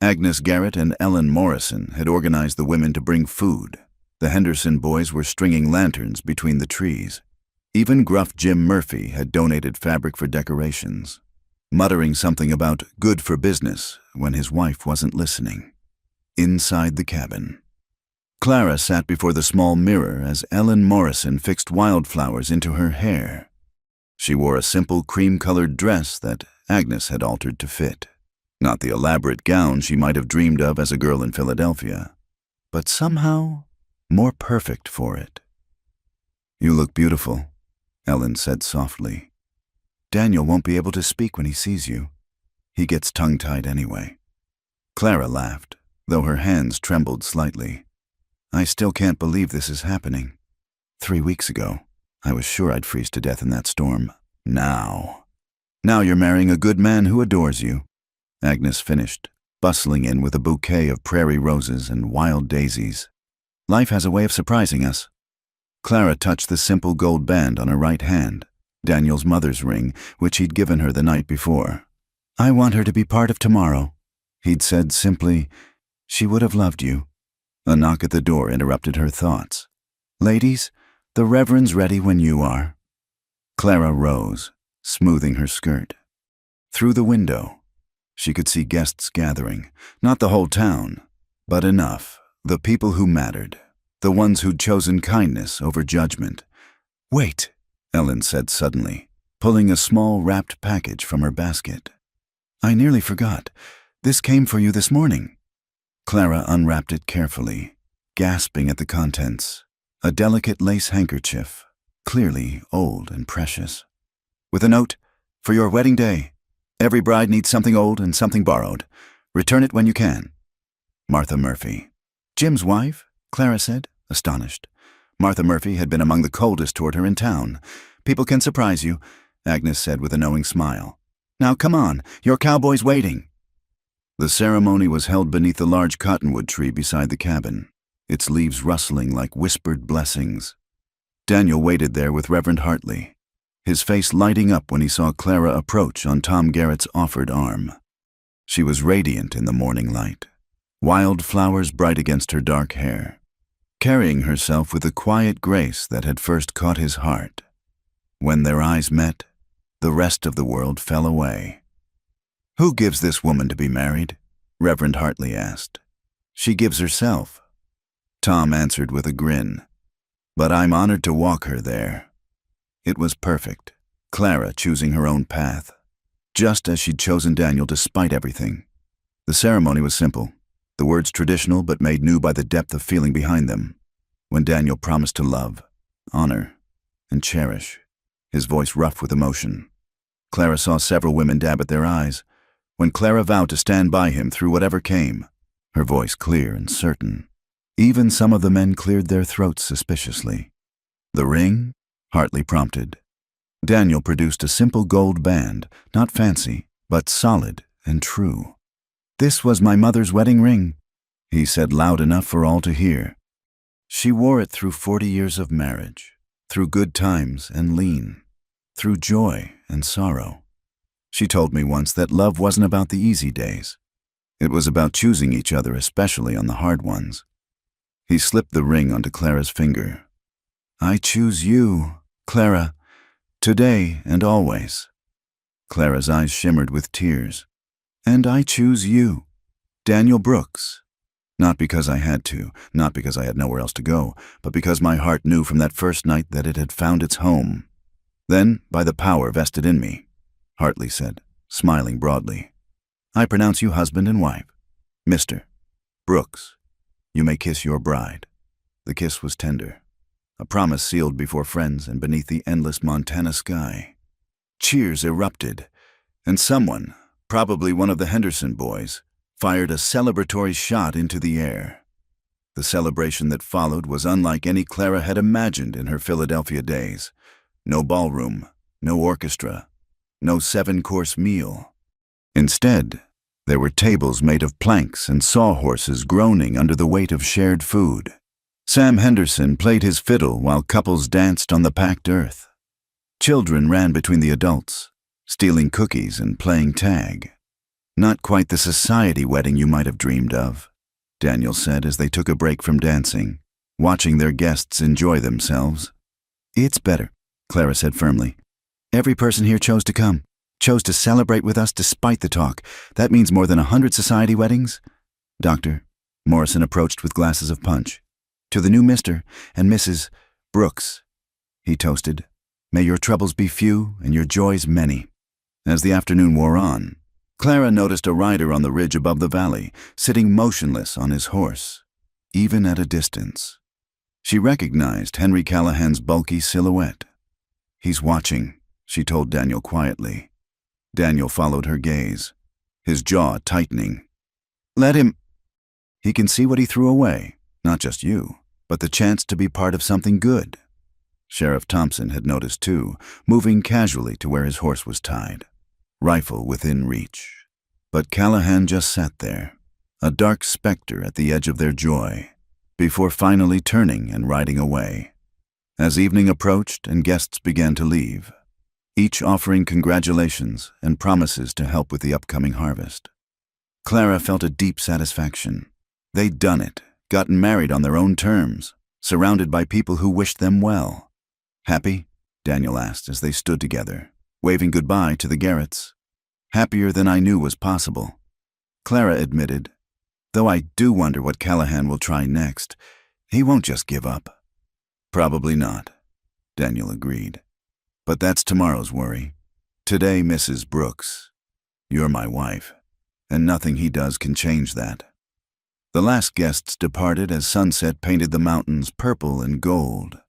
Agnes Garrett and Ellen Morrison had organized the women to bring food. The Henderson boys were stringing lanterns between the trees. Even gruff Jim Murphy had donated fabric for decorations, muttering something about good for business when his wife wasn't listening. Inside the cabin, Clara sat before the small mirror as Ellen Morrison fixed wildflowers into her hair. She wore a simple cream-colored dress that Agnes had altered to fit. Not the elaborate gown she might have dreamed of as a girl in Philadelphia, but somehow more perfect for it. "You look beautiful," Ellen said softly. "Daniel won't be able to speak when he sees you. He gets tongue-tied anyway." Clara laughed, though her hands trembled slightly. "I still can't believe this is happening. 3 weeks ago, I was sure I'd freeze to death in that storm. Now you're marrying a good man who adores you," Agnes finished, bustling in with a bouquet of prairie roses and wild daisies. "Life has a way of surprising us." Clara touched the simple gold band on her right hand, Daniel's mother's ring, which he'd given her the night before. "I want her to be part of tomorrow," he'd said simply. "She would have loved you." A knock at the door interrupted her thoughts. "Ladies, the Reverend's ready when you are." Clara rose, smoothing her skirt. Through the window, she could see guests gathering, not the whole town, but enough, the people who mattered, the ones who'd chosen kindness over judgment. "Wait," Ellen said suddenly, pulling a small wrapped package from her basket. "I nearly forgot. This came for you this morning." Clara unwrapped it carefully, gasping at the contents. A delicate lace handkerchief, clearly old and precious. With a note, "For your wedding day. Every bride needs something old and something borrowed. Return it when you can. Martha Murphy." "Jim's wife?" Clara said, astonished. Martha Murphy had been among the coldest toward her in town. "People can surprise you," Agnes said with a knowing smile. "Now come on, your cowboy's waiting." The ceremony was held beneath the large cottonwood tree beside the cabin, its leaves rustling like whispered blessings. Daniel waited there with Reverend Hartley, his face lighting up when he saw Clara approach on Tom Garrett's offered arm. She was radiant in the morning light, wild flowers bright against her dark hair, carrying herself with the quiet grace that had first caught his heart. When their eyes met, the rest of the world fell away. "Who gives this woman to be married?" Reverend Hartley asked. "She gives herself," Tom answered with a grin. "But I'm honored to walk her there." It was perfect. Clara choosing her own path, just as she'd chosen Daniel despite everything. The ceremony was simple, the words traditional but made new by the depth of feeling behind them. When Daniel promised to love, honor, and cherish, his voice rough with emotion. Clara saw several women dab at their eyes. When Clara vowed to stand by him through whatever came, her voice clear and certain. Even some of the men cleared their throats suspiciously. The ring? Hartley prompted. Daniel produced a simple gold band, not fancy, but solid and true. "This was my mother's wedding ring," he said loud enough for all to hear. She wore it through 40 years of marriage, through good times and lean, through joy and sorrow. She told me once that love wasn't about the easy days. It was about choosing each other, especially on the hard ones. He slipped the ring onto Clara's finger. "I choose you, Clara, today and always." Clara's eyes shimmered with tears. "And I choose you, Daniel Brooks. Not because I had to, not because I had nowhere else to go, but because my heart knew from that first night that it had found its home. Then, by the power vested in me," Hartley said, smiling broadly, "I pronounce you husband and wife. Mr. Brooks, you may kiss your bride." The kiss was tender, a promise sealed before friends and beneath the endless Montana sky. Cheers erupted, and someone, probably one of the Henderson boys, fired a celebratory shot into the air. The celebration that followed was unlike any Clara had imagined in her Philadelphia days. No ballroom, no orchestra, no 7-course meal. Instead, there were tables made of planks and sawhorses groaning under the weight of shared food. Sam Henderson played his fiddle while couples danced on the packed earth. Children ran between the adults, stealing cookies and playing tag. "Not quite the society wedding you might have dreamed of," Daniel said as they took a break from dancing, watching their guests enjoy themselves. "It's better," Clara said firmly. "Every person here chose to come, chose to celebrate with us despite the talk. That means more than 100 society weddings." "Doctor," Morrison approached with glasses of punch. "To the new Mr. and Mrs. Brooks," he toasted. "May your troubles be few and your joys many." As the afternoon wore on, Clara noticed a rider on the ridge above the valley, sitting motionless on his horse, even at a distance. She recognized Henry Callahan's bulky silhouette. "He's watching," she told Daniel quietly. Daniel followed her gaze, his jaw tightening. "Let him. He can see what he threw away, not just you, but the chance to be part of something good." Sheriff Thompson had noticed too, moving casually to where his horse was tied, rifle within reach. But Callahan just sat there, a dark specter at the edge of their joy, before finally turning and riding away. As evening approached and guests began to leave, each offering congratulations and promises to help with the upcoming harvest, Clara felt a deep satisfaction. They'd done it, gotten married on their own terms, surrounded by people who wished them well. "Happy?" Daniel asked as they stood together, waving goodbye to the Garretts. "Happier than I knew was possible," Clara admitted, "though I do wonder what Callahan will try next. He won't just give up." "Probably not," Daniel agreed. "But that's tomorrow's worry. Today, Mrs. Brooks, you're my wife, and nothing he does can change that." The last guests departed as sunset painted the mountains purple and gold.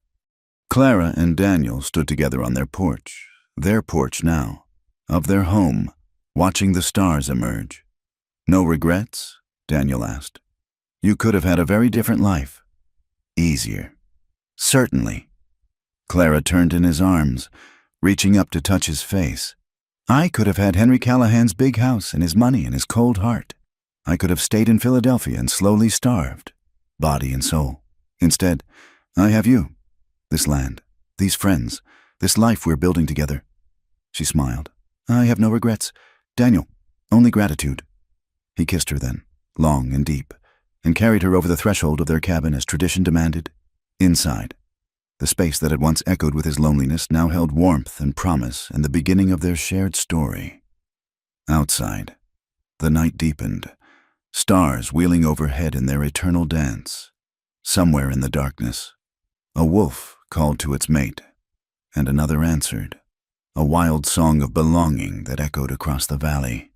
Clara and Daniel stood together on their porch now, of their home, watching the stars emerge. "No regrets?" Daniel asked. "You could have had a very different life. Easier." "Certainly." Clara turned in his arms, reaching up to touch his face. "I could have had Henry Callahan's big house and his money and his cold heart. I could have stayed in Philadelphia and slowly starved, body and soul. Instead, I have you, this land, these friends, this life we're building together." She smiled. "I have no regrets, Daniel, only gratitude." He kissed her then, long and deep, and carried her over the threshold of their cabin as tradition demanded. Inside, the space that had once echoed with his loneliness now held warmth and promise and the beginning of their shared story. Outside, the night deepened, stars wheeling overhead in their eternal dance. Somewhere in the darkness, a wolf called to its mate, and another answered. a wild song of belonging that echoed across the valley.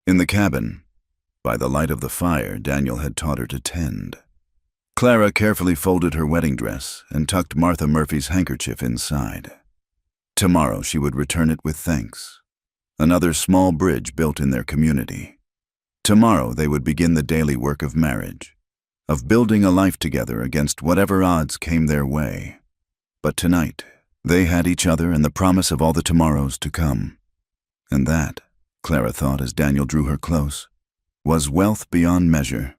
In the cabin, by the light of the fire Daniel had taught her to tend, Clara carefully folded her wedding dress and tucked Martha Murphy's handkerchief inside. Tomorrow she would return it with thanks, another small bridge built in their community. Tomorrow they would begin the daily work of marriage, of building a life together against whatever odds came their way. But tonight, they had each other and the promise of all the tomorrows to come. And that, Clara thought as Daniel drew her close, was wealth beyond measure.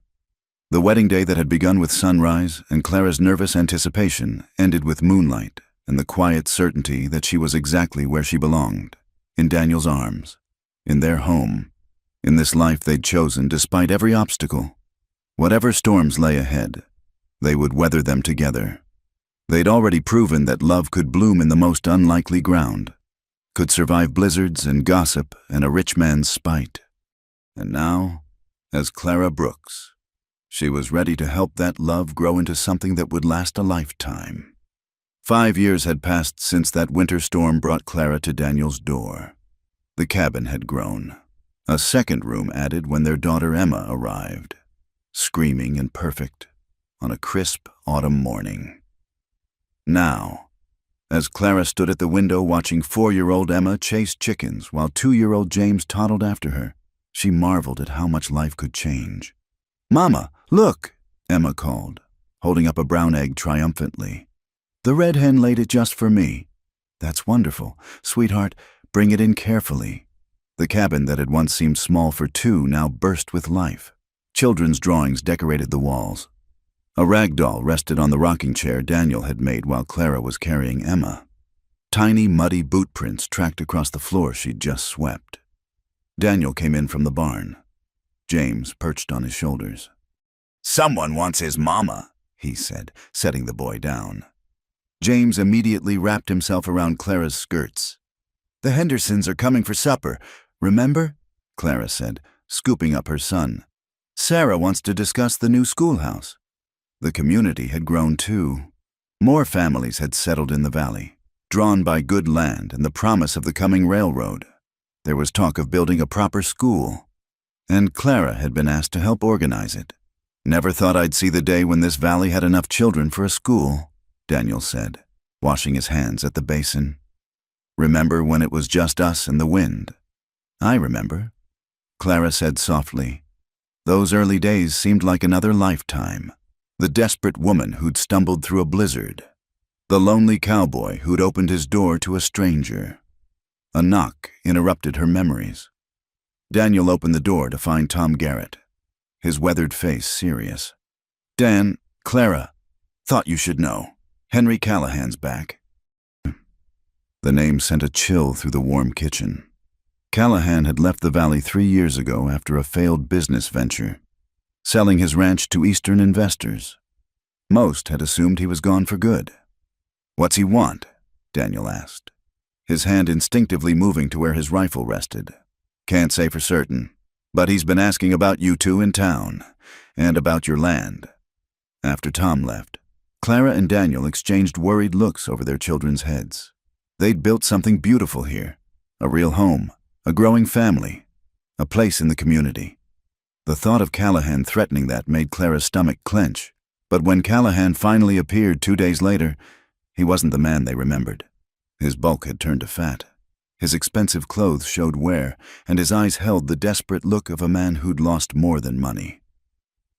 The wedding day that had begun with sunrise and Clara's nervous anticipation ended with moonlight and the quiet certainty that she was exactly where she belonged, in Daniel's arms, in their home, in this life they'd chosen despite every obstacle. Whatever storms lay ahead, they would weather them together. They'd already proven that love could bloom in the most unlikely ground, could survive blizzards and gossip and a rich man's spite. And now, as Clara Brooks, she was ready to help that love grow into something that would last a lifetime. 5 years had passed since that winter storm brought Clara to Daniel's door. The cabin had grown. A second room added when their daughter Emma arrived, screaming and perfect, on a crisp autumn morning. Now, as Clara stood at the window watching 4-year-old Emma chase chickens while 2-year-old James toddled after her, she marveled at how much life could change. "Mama, look," Emma called, holding up a brown egg triumphantly. "The red hen laid it just for me." "That's wonderful. Sweetheart, bring it in carefully." The cabin that had once seemed small for two now burst with life. Children's drawings decorated the walls. A rag doll rested on the rocking chair Daniel had made while Clara was carrying Emma. Tiny, muddy boot prints tracked across the floor she'd just swept. Daniel came in from the barn. James perched on his shoulders. "Someone wants his mama," he said, setting the boy down. James immediately wrapped himself around Clara's skirts. "The Hendersons are coming for supper, remember?" Clara said, scooping up her son. "Sarah wants to discuss the new schoolhouse." The community had grown too. More families had settled in the valley, drawn by good land and the promise of the coming railroad. There was talk of building a proper school, and Clara had been asked to help organize it. "Never thought I'd see the day when this valley had enough children for a school," Daniel said, washing his hands at the basin. "Remember when it was just us and the wind?" "I remember," Clara said softly. Those early days seemed like another lifetime. The desperate woman who'd stumbled through a blizzard. The lonely cowboy who'd opened his door to a stranger. A knock interrupted her memories. Daniel opened the door to find Tom Garrett, his weathered face serious. "Dan, Clara, thought you should know. Henry Callahan's back." The name sent a chill through the warm kitchen. Callahan had left the valley 3 years ago after a failed business venture, selling his ranch to Eastern investors. Most had assumed he was gone for good. "What's he want?" Daniel asked, his hand instinctively moving to where his rifle rested. "Can't say for certain, but he's been asking about you two in town, and about your land." After Tom left, Clara and Daniel exchanged worried looks over their children's heads. They'd built something beautiful here, a real home, a growing family, a place in the community. The thought of Callahan threatening that made Clara's stomach clench, but when Callahan finally appeared 2 days later, he wasn't the man they remembered. His bulk had turned to fat. His expensive clothes showed wear, and his eyes held the desperate look of a man who'd lost more than money.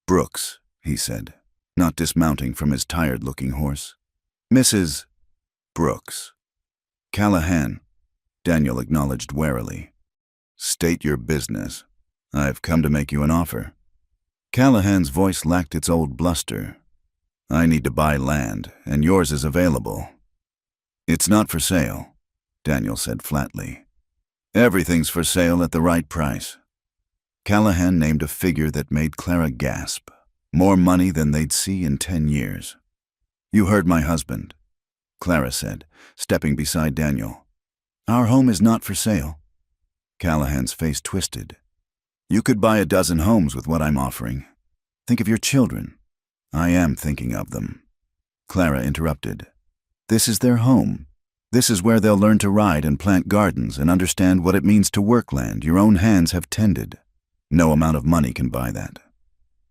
"Brooks," he said, not dismounting from his tired-looking horse. "Mrs. Brooks." "Callahan," Daniel acknowledged warily. "State your business. I've come to make you an offer." Callahan's voice lacked its old bluster. "I need to buy land, and yours is available." "It's not for sale," Daniel said flatly. "Everything's for sale at the right price." Callahan named a figure that made Clara gasp. More money than they'd see in 10 years. "You heard my husband," Clara said, stepping beside Daniel. "Our home is not for sale." Callahan's face twisted. "You could buy a dozen homes with what I'm offering. Think of your children." "I am thinking of them," Clara interrupted. "This is their home. This is where they'll learn to ride and plant gardens and understand what it means to work land your own hands have tended. No amount of money can buy that."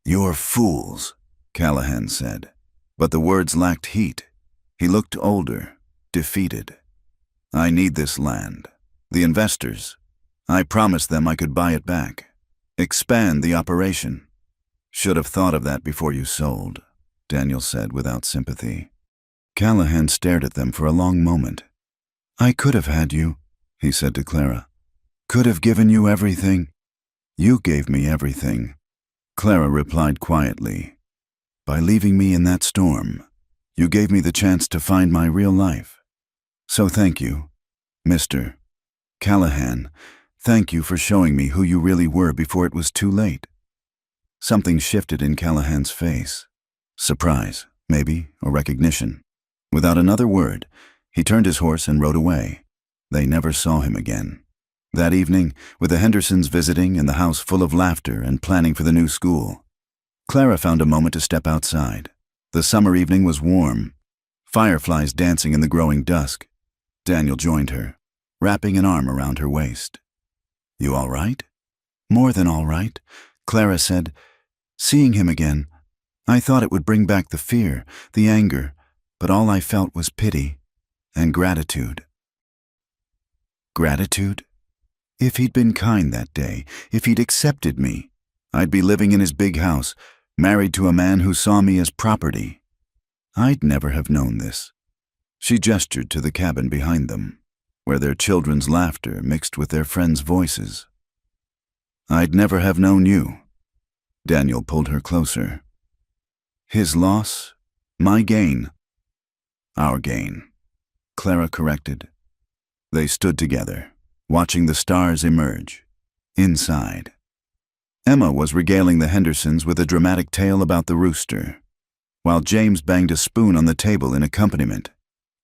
"You're fools," Callahan said, but the words lacked heat. He looked older, defeated. "I need this land. The investors. I promised them I could buy it back. Expand the operation." "Should have thought of that before you sold," Daniel said without sympathy. Callahan stared at them for a long moment. "I could have had you," he said to Clara. "Could have given you everything." "You gave me everything," Clara replied quietly. "By leaving me in that storm, you gave me the chance to find my real life. So thank you, Mr. Callahan. Thank you for showing me who you really were before it was too late." Something shifted in Callahan's face. Surprise, maybe, or recognition. Without another word, he turned his horse and rode away. They never saw him again. That evening, with the Hendersons visiting and the house full of laughter and planning for the new school, Clara found a moment to step outside. The summer evening was warm, fireflies dancing in the growing dusk. Daniel joined her, wrapping an arm around her waist. "You all right?" "More than all right," Clara said. "Seeing him again, I thought it would bring back the fear, the anger, but all I felt was pity and gratitude." Gratitude? If he'd been kind that day, if he'd accepted me, I'd be living in his big house, married to a man who saw me as property. I'd never have known this. She gestured to the cabin behind them, where their children's laughter mixed with their friends' voices. "I'd never have known you." Daniel pulled her closer. "His loss, my gain." "Our gain," Clara corrected. They stood together, watching the stars emerge. Inside, Emma was regaling the Hendersons with a dramatic tale about the rooster, while James banged a spoon on the table in accompaniment.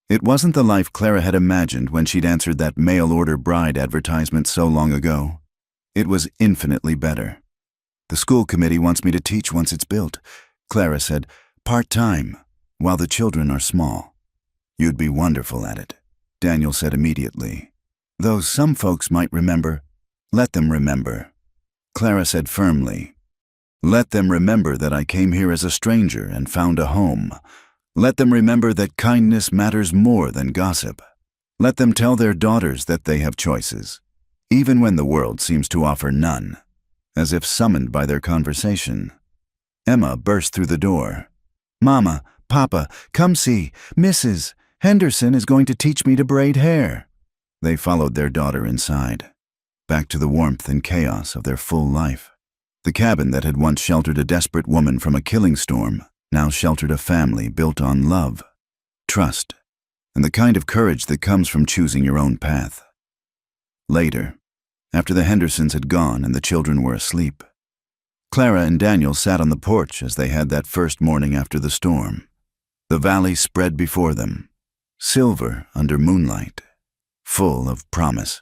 It wasn't the life Clara had imagined when she'd answered that mail-order bride advertisement so long ago. It was infinitely better. "The school committee wants me to teach once it's built," Clara said, "part-time, while the children are small." "You'd be wonderful at it," Daniel said immediately. "Though some folks might remember." "Let them remember," Clara said firmly. "Let them remember that I came here as a stranger and found a home. Let them remember that kindness matters more than gossip. Let them tell their daughters that they have choices, even when the world seems to offer none." As if summoned by their conversation, Emma burst through the door. "Mama, Papa, come see. Mrs. Henderson is going to teach me to braid hair." They followed their daughter inside, back to the warmth and chaos of their full life. The cabin that had once sheltered a desperate woman from a killing storm now sheltered a family built on love, trust, and the kind of courage that comes from choosing your own path. Later, after the Hendersons had gone and the children were asleep, Clara and Daniel sat on the porch as they had that first morning after the storm. The valley spread before them, silver under moonlight, full of promise.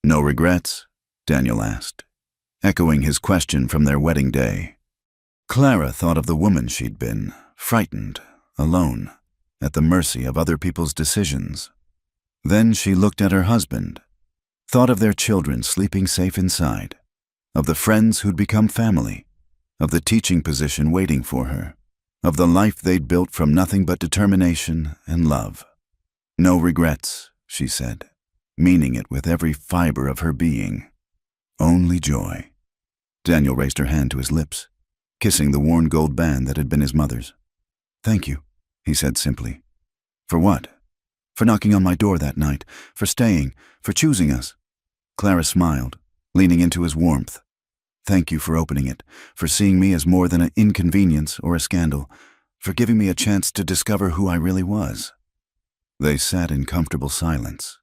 "No regrets?" Daniel asked, echoing his question from their wedding day. Clara thought of the woman she'd been, frightened, alone, at the mercy of other people's decisions. Then she looked at her husband, thought of their children sleeping safe inside, of the friends who'd become family, of the teaching position waiting for her, of the life they'd built from nothing but determination and love. "No regrets," she said, meaning it with every fiber of her being. "Only joy." Daniel raised her hand to his lips, kissing the worn gold band that had been his mother's. "Thank you," he said simply. "For what?" "For knocking on my door that night, for staying, for choosing us." Clara smiled, leaning into his warmth. "Thank you for opening it, for seeing me as more than an inconvenience or a scandal, for giving me a chance to discover who I really was." They sat in comfortable silence.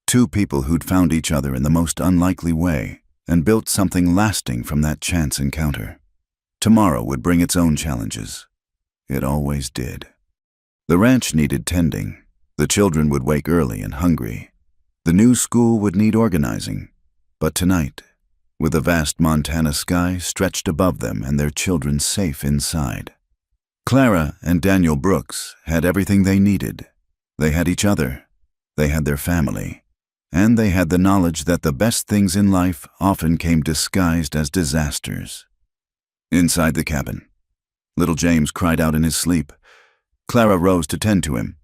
Two people who'd found each other in the most unlikely way and built something lasting from that chance encounter. Tomorrow would bring its own challenges. It always did. The ranch needed tending. The children would wake early and hungry. The new school would need organizing. But tonight, with the vast Montana sky stretched above them and their children safe inside, Clara and Daniel Brooks had everything they needed. They had each other, They had their family, and they had the knowledge that the best things in life often came disguised as disasters. Inside the cabin, little James cried out in his sleep. Clara rose to tend to him,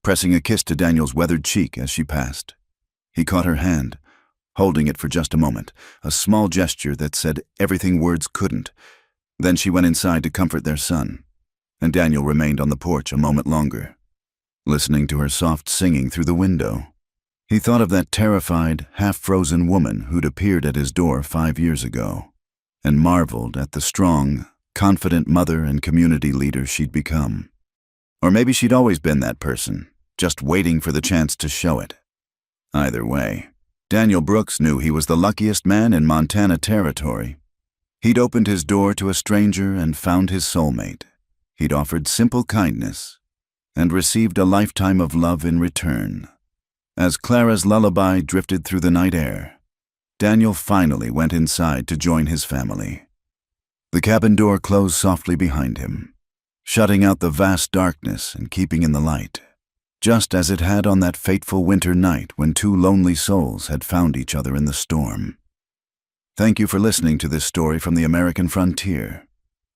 pressing a kiss to Daniel's weathered cheek as she passed. He caught her hand, holding it for just a moment, a small gesture that said everything words couldn't. Then she went inside to comfort their son, and Daniel remained on the porch a moment longer, listening to her soft singing through the window. He thought of that terrified, half-frozen woman who'd appeared at his door 5 years ago, and marveled at the strong, confident mother and community leader she'd become. Or maybe she'd always been that person, just waiting for the chance to show it. Either way, Daniel Brooks knew he was the luckiest man in Montana Territory. He'd opened his door to a stranger and found his soulmate. He'd offered simple kindness and received a lifetime of love in return. As Clara's lullaby drifted through the night air, Daniel finally went inside to join his family. The cabin door closed softly behind him, shutting out the vast darkness and keeping in the light, just as it had on that fateful winter night when two lonely souls had found each other in the storm. Thank you for listening to this story from the American frontier.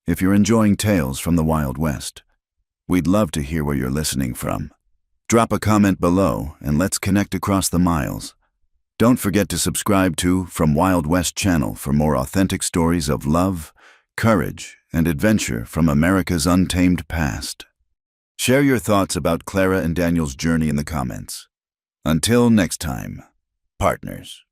If you're enjoying tales from the Wild West, we'd love to hear where you're listening from. Drop a comment below and let's connect across the miles. Don't forget to subscribe to From Wild West channel for more authentic stories of love, courage, and adventure from America's untamed past. Share your thoughts about Clara and Daniel's journey in the comments. Until next time, partners.